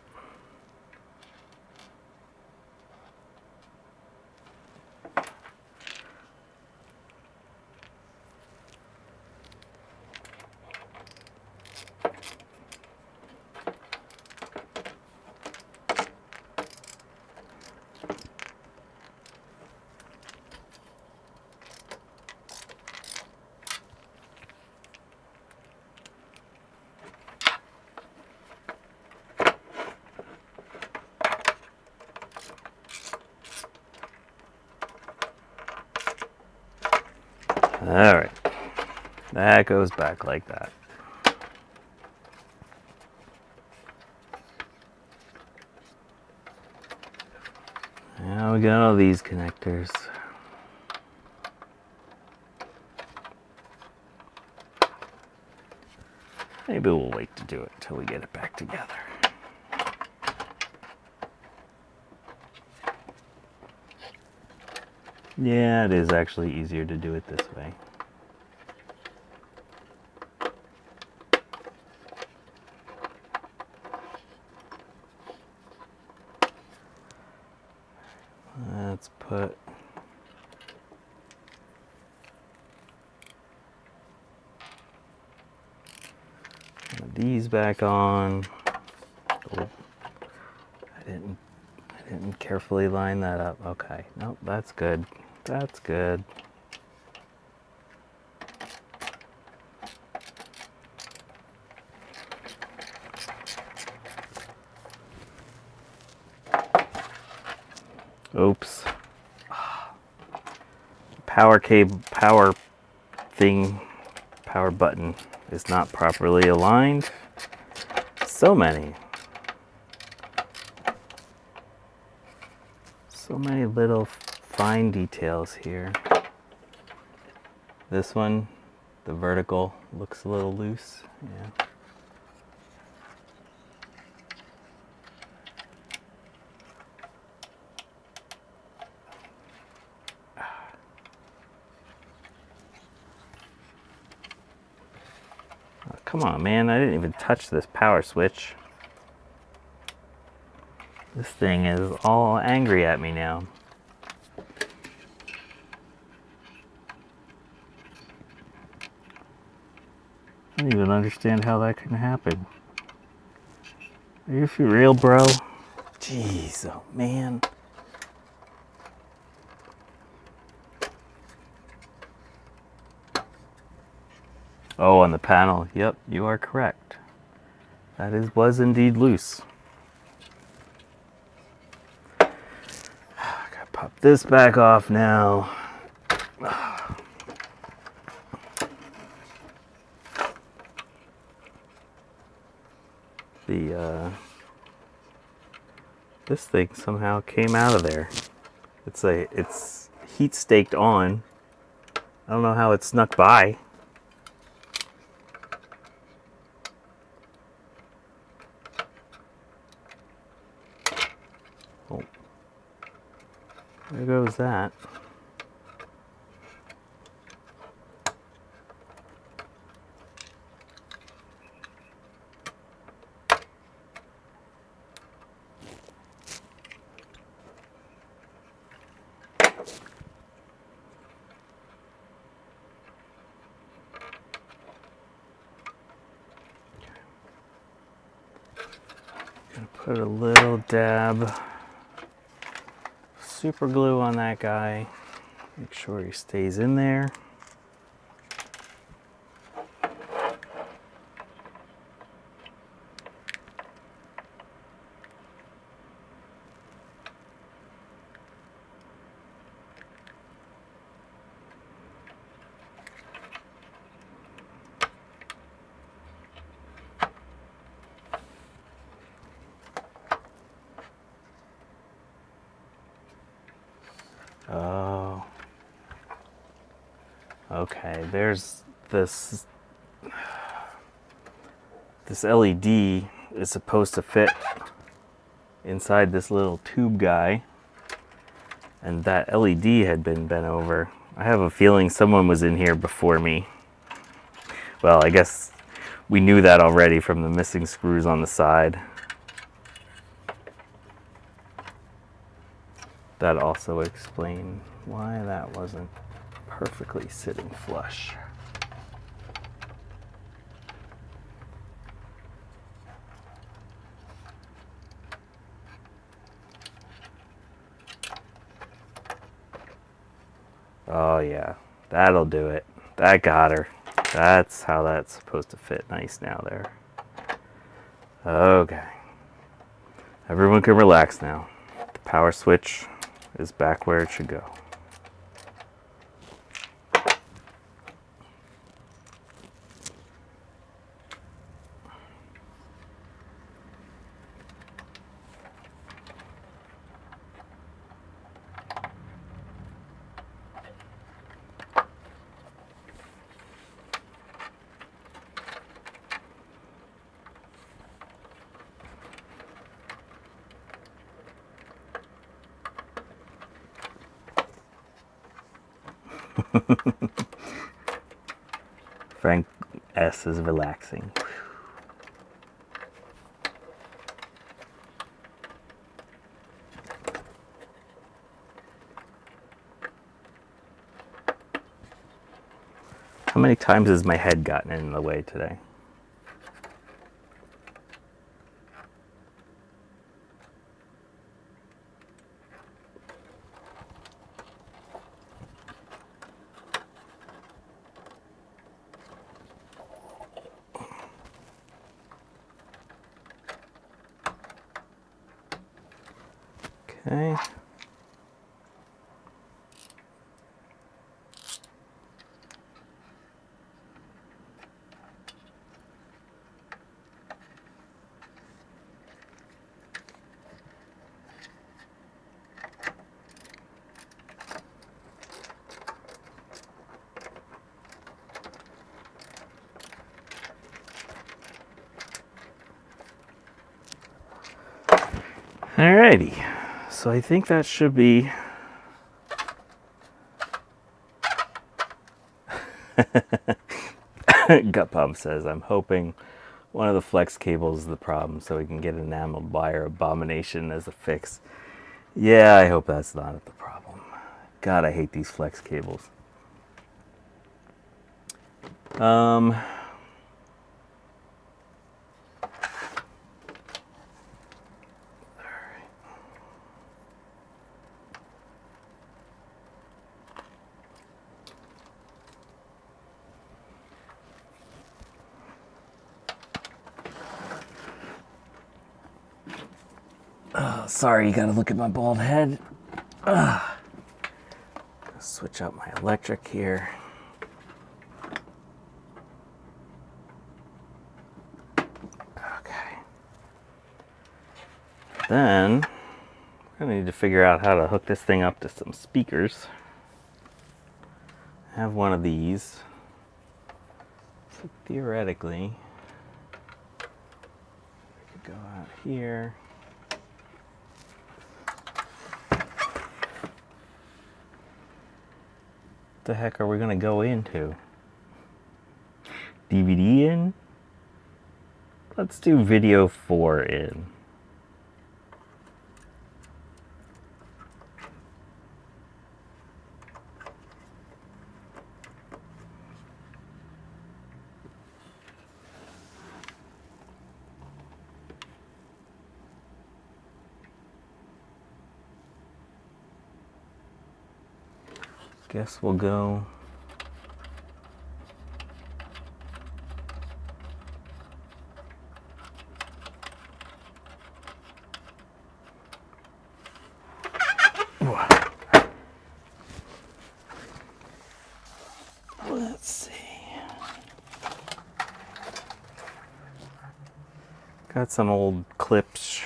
All right, that goes back like that. Now we got all these connectors. Maybe we'll wait to do it till we get it back together. Yeah, it is actually easier to do it this way. Let's put one of these back on. Oh, I didn't carefully line that up. Okay, nope, that's good. That's good. Oops. Power cable, power button is not properly aligned. So many little fine details here. This one, the vertical, looks a little loose. Yeah. Oh, come on, man, I didn't even touch this power switch. This thing is all angry at me now. I don't even understand how that can happen. Are you for real, bro? Jeez, oh man. Oh, on the panel. Yep, you are correct. That was indeed loose. Gotta pop this back off now. This thing somehow came out of there. It's heat staked on. I don't know how it snuck by. Oh, there goes that. Put a little dab super glue on that guy. Make sure he stays in there. Oh. Okay, there's this LED is supposed to fit inside this little tube guy, and that LED had been bent over. I have a feeling someone was in here before me. Well, I guess we knew that already from the missing screws on the side. That also explained why that wasn't perfectly sitting flush. Oh yeah, that'll do it. That got her. That's how that's supposed to fit nice now there. Okay. Everyone can relax now. The power switch is back where it should go. Frank S is relaxing. How many times has my head gotten in the way today? Okay. Alrighty, so I think that should be Gut Pump says, I'm hoping one of the flex cables is the problem so we can get enameled wire abomination as a fix. Yeah, I hope that's not the problem. God, I hate these flex cables. Sorry, you gotta look at my bald head. Switch out my electric here. Okay. Then, we're gonna need to figure out how to hook this thing up to some speakers. I have one of these. So theoretically, I could go out here. What the heck are we gonna go into? DVD in? Let's do video 4 in. Guess we'll go. Let's see. Got some old clips.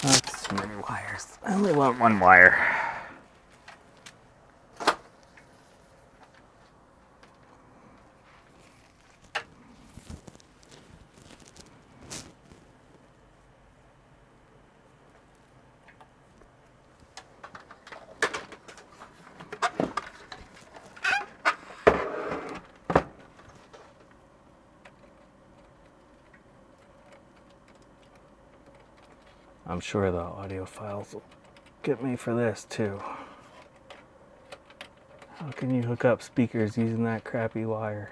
That's too many wires. I only want one wire. I'm sure the audio files will get me for this too. How can you hook up speakers using that crappy wire?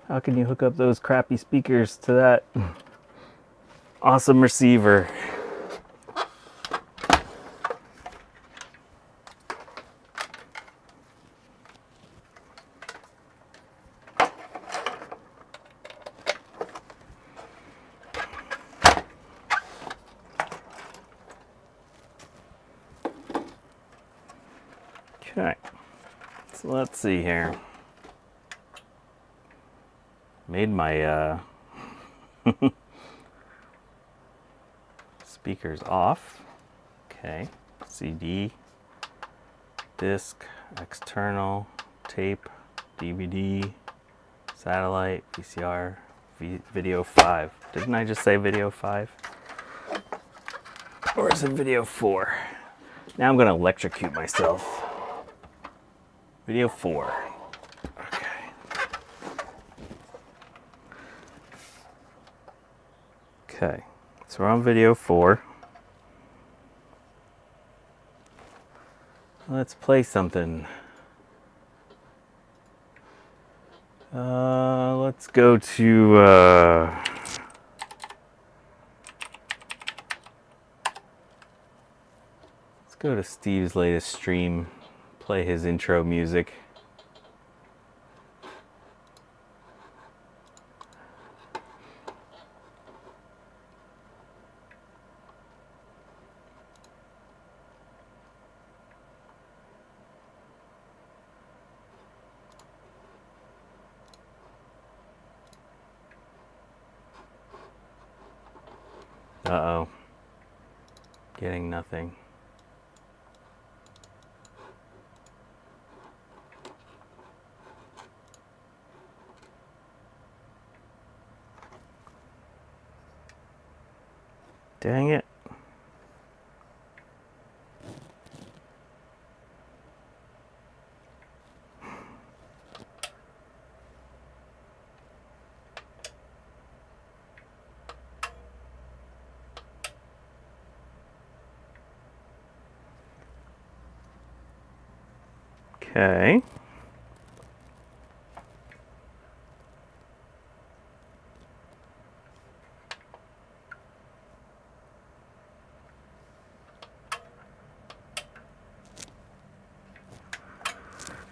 How can you hook up those crappy speakers to that awesome receiver? Okay, so let's see here. Made my speakers off. Okay, CD, disc, external, tape, DVD, satellite, VCR, video 5. Didn't I just say video 5? Or is it video 4? Now I'm gonna electrocute myself. Video 4. Okay, so we're on video 4. Let's play something. Let's go to let's go to Steve's latest stream. Play his intro music. Uh-oh. Getting nothing. Dang it. Okay.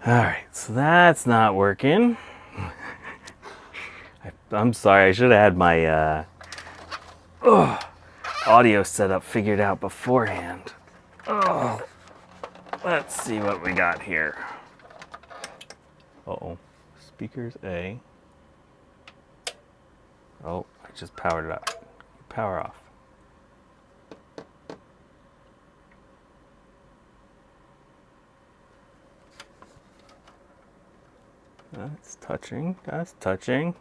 All right, so that's not working. I'm sorry, I should have had my audio setup figured out beforehand. Oh, let's see what we got here. Uh-oh, speakers A. Oh, I just powered it up. Power off. That's touching, that's touching.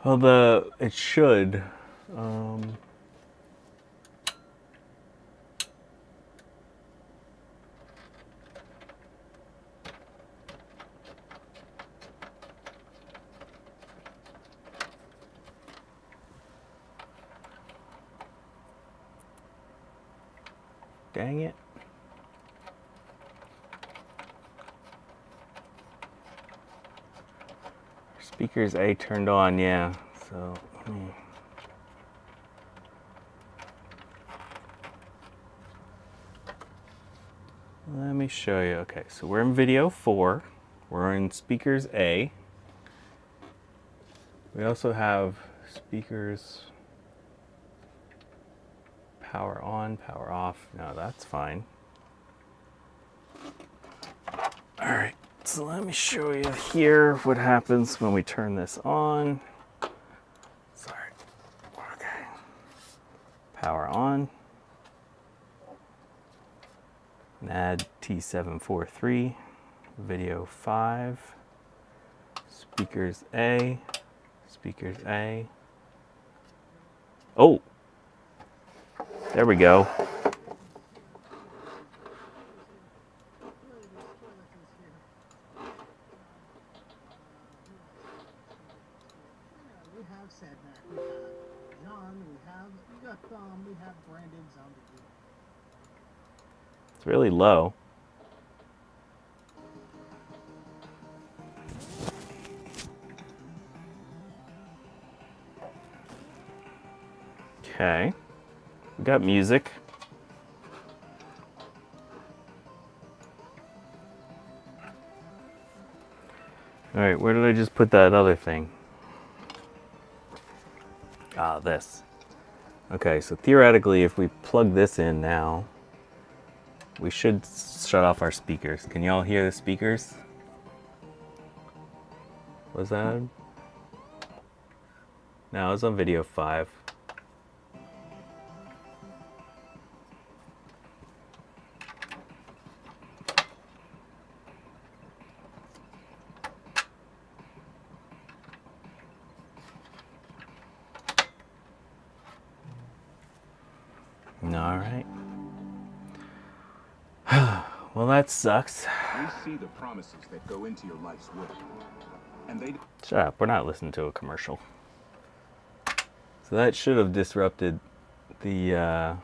Well, it should. Dang it. Speakers A turned on, yeah. So, let me show you. Okay, so we're in video 4. We're in speakers A. We also have speakers power on, power off. No, that's fine. All right, so let me show you here what happens when we turn this on. Sorry. Okay. Power on. NAD T743, video 5, speakers A, speakers A. Oh, there we go. We have Sednack, we have John, we have Brandon Zombie. It's really low. Okay, we got music. All right, where did I just put that other thing? Ah, this. Okay, so theoretically, if we plug this in now, we should shut off our speakers. Can you all hear the speakers? Was that? No, it was on video 5. All right. Well, that sucks. We see the promises that go into your life's work, and they Shut up, we're not listening to a commercial. So that should have disrupted the,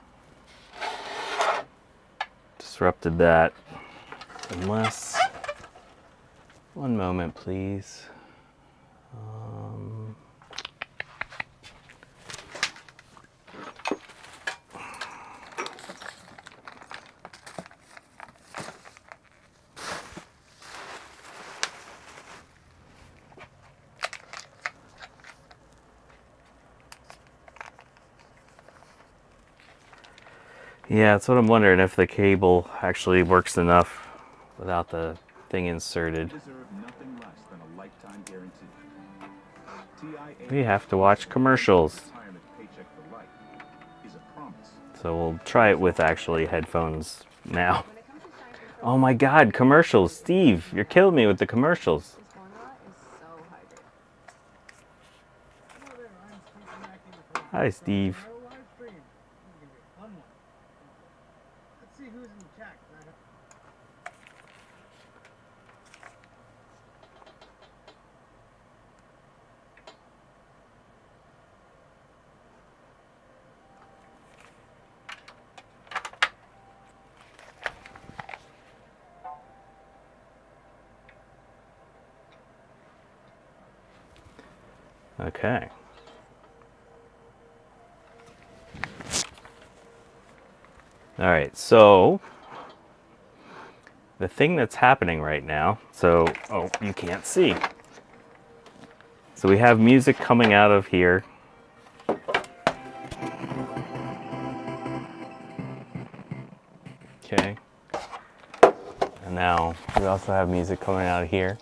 disrupted that. Unless, one moment please. Yeah, that's what I'm wondering, if the cable actually works enough without the thing inserted. deserve nothing less than a lifetime guarantee. We have to watch commercials. Retirement paycheck for life is a promise. So we'll try it with actually headphones now. Oh my god, commercials. Steve, you're killing me with the commercials. This formula is so hydrated. Hello there, I'm Steve from Macintoshes. Hi, Steve. Our live stream. This is gonna be a fun one. Let's see who's in the chat. 'Cause I have... Okay. All right, so the thing that's happening right now, so, oh, you can't see. So we have music coming out of here. Okay. And now we also have music coming out of here.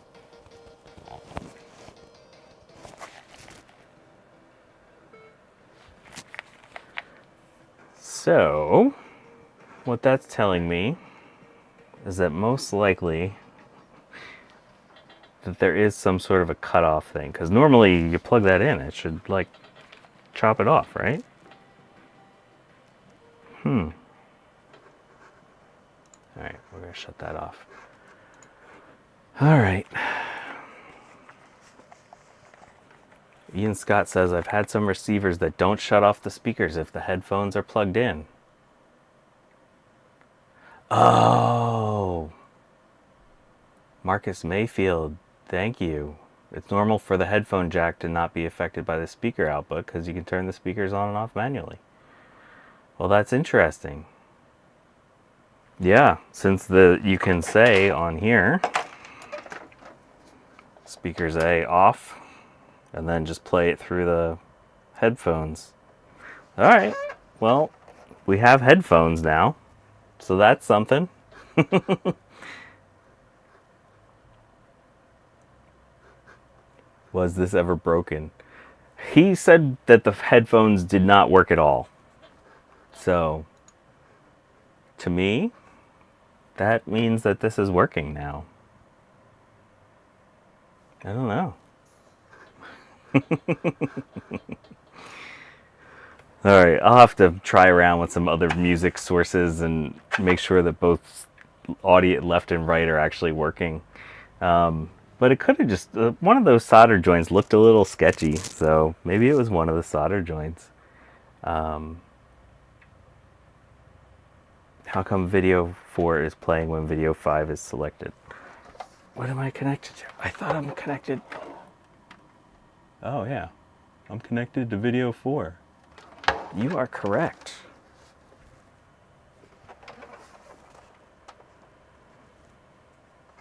So, what that's telling me is that most likely that there is some sort of a cutoff thing, because normally you plug that in, it should like chop it off, right? All right, we're gonna shut that off. All right. Ian Scott says, I've had some receivers that don't shut off the speakers if the headphones are plugged in. Oh. Marcus Mayfield, thank you. It's normal for the headphone jack to not be affected by the speaker output because you can turn the speakers on and off manually. Well, that's interesting. Yeah, since you can say on here, speakers A off, and then just play it through the headphones. All right, well, we have headphones now, so that's something. Was this ever broken? He said that the headphones did not work at all. So, to me, that means that this is working now. I don't know. Alright, I'll have to try around with some other music sources and make sure that both audio left and right are actually working. But it could have just, one of those solder joints looked a little sketchy, so maybe it was one of the solder joints. How come video 4 is playing when video 5 is selected? What am I connected to? I thought I'm connected. Oh yeah, I'm connected to video 4. You are correct.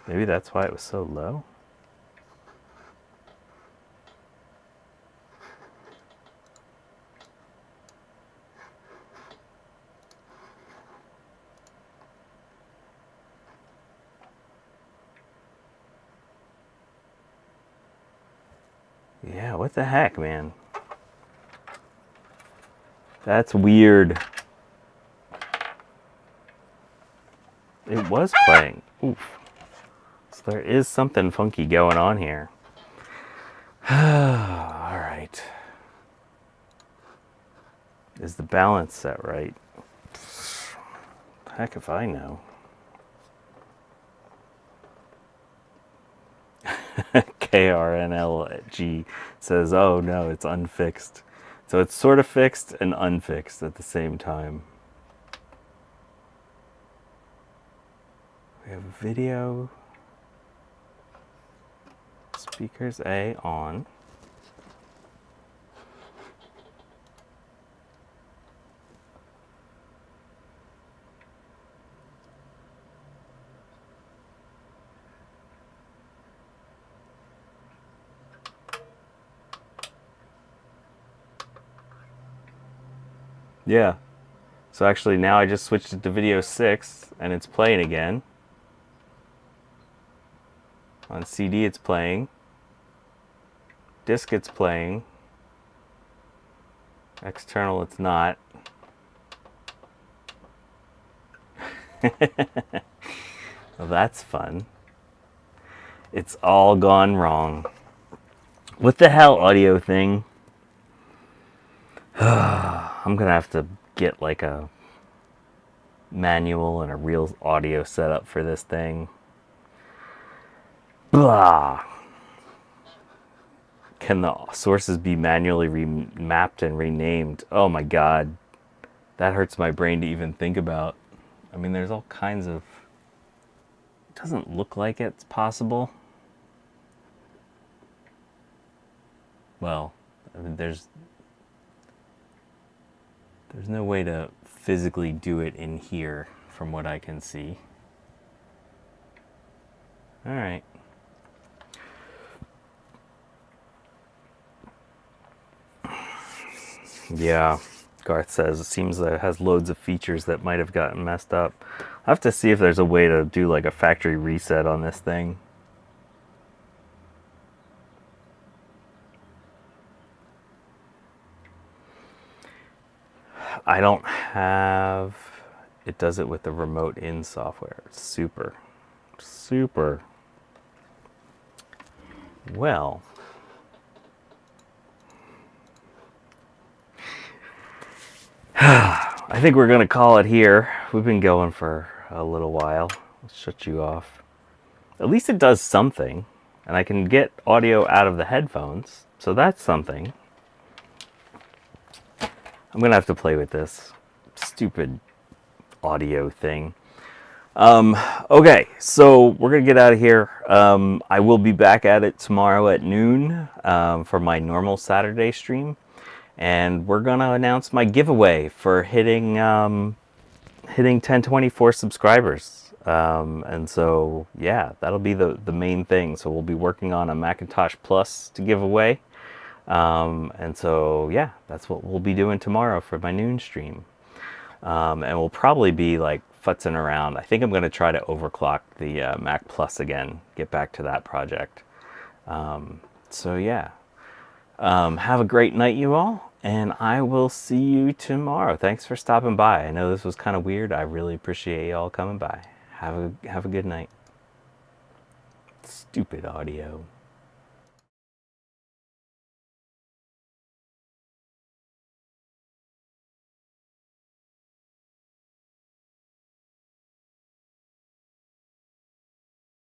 Maybe that's why it was so low. Yeah, what the heck, man? That's weird. It was playing. Oof. So there is something funky going on here. Alright. Is the balance set right? Heck if I know. KRNLG says, oh no, it's unfixed. So it's sort of fixed and unfixed at the same time. We have video, speakers A on. Yeah. So actually now I just switched it to video 6 and it's playing again. On CD it's playing. Disk it's playing. External it's not. Well, that's fun. It's all gone wrong. What the hell, audio thing? I'm gonna have to get like a manual and a real audio setup for this thing. Blah. Can the sources be manually mapped and renamed? Oh my god. That hurts my brain to even think about. I mean, there's all kinds of... It doesn't look like it's possible. Well, I mean, there's no way to physically do it in here from what I can see. All right. Yeah, Garth says it seems that it has loads of features that might have gotten messed up. I have to see if there's a way to do like a factory reset on this thing. I don't have... It does it with the remote in software. It's super. Super. Well... I think we're going to call it here. We've been going for a little while. Let's shut you off. At least it does something. And I can get audio out of the headphones. So that's something. I'm going to have to play with this stupid audio thing. Okay, so we're going to get out of here. I will be back at it tomorrow at noon for my normal Saturday stream. And we're going to announce my giveaway for hitting 1024 subscribers. And so, yeah, that'll be the main thing. So we'll be working on a Macintosh Plus to give away. And so, yeah, that's what we'll be doing tomorrow for my noon stream. And we'll probably be like futzing around. I think I'm going to try to overclock the Mac Plus again, get back to that project. So, yeah. Have a great night, you all, and I will see you tomorrow. Thanks for stopping by. I know this was kind of weird. I really appreciate you all coming by. Have a good night. Stupid audio.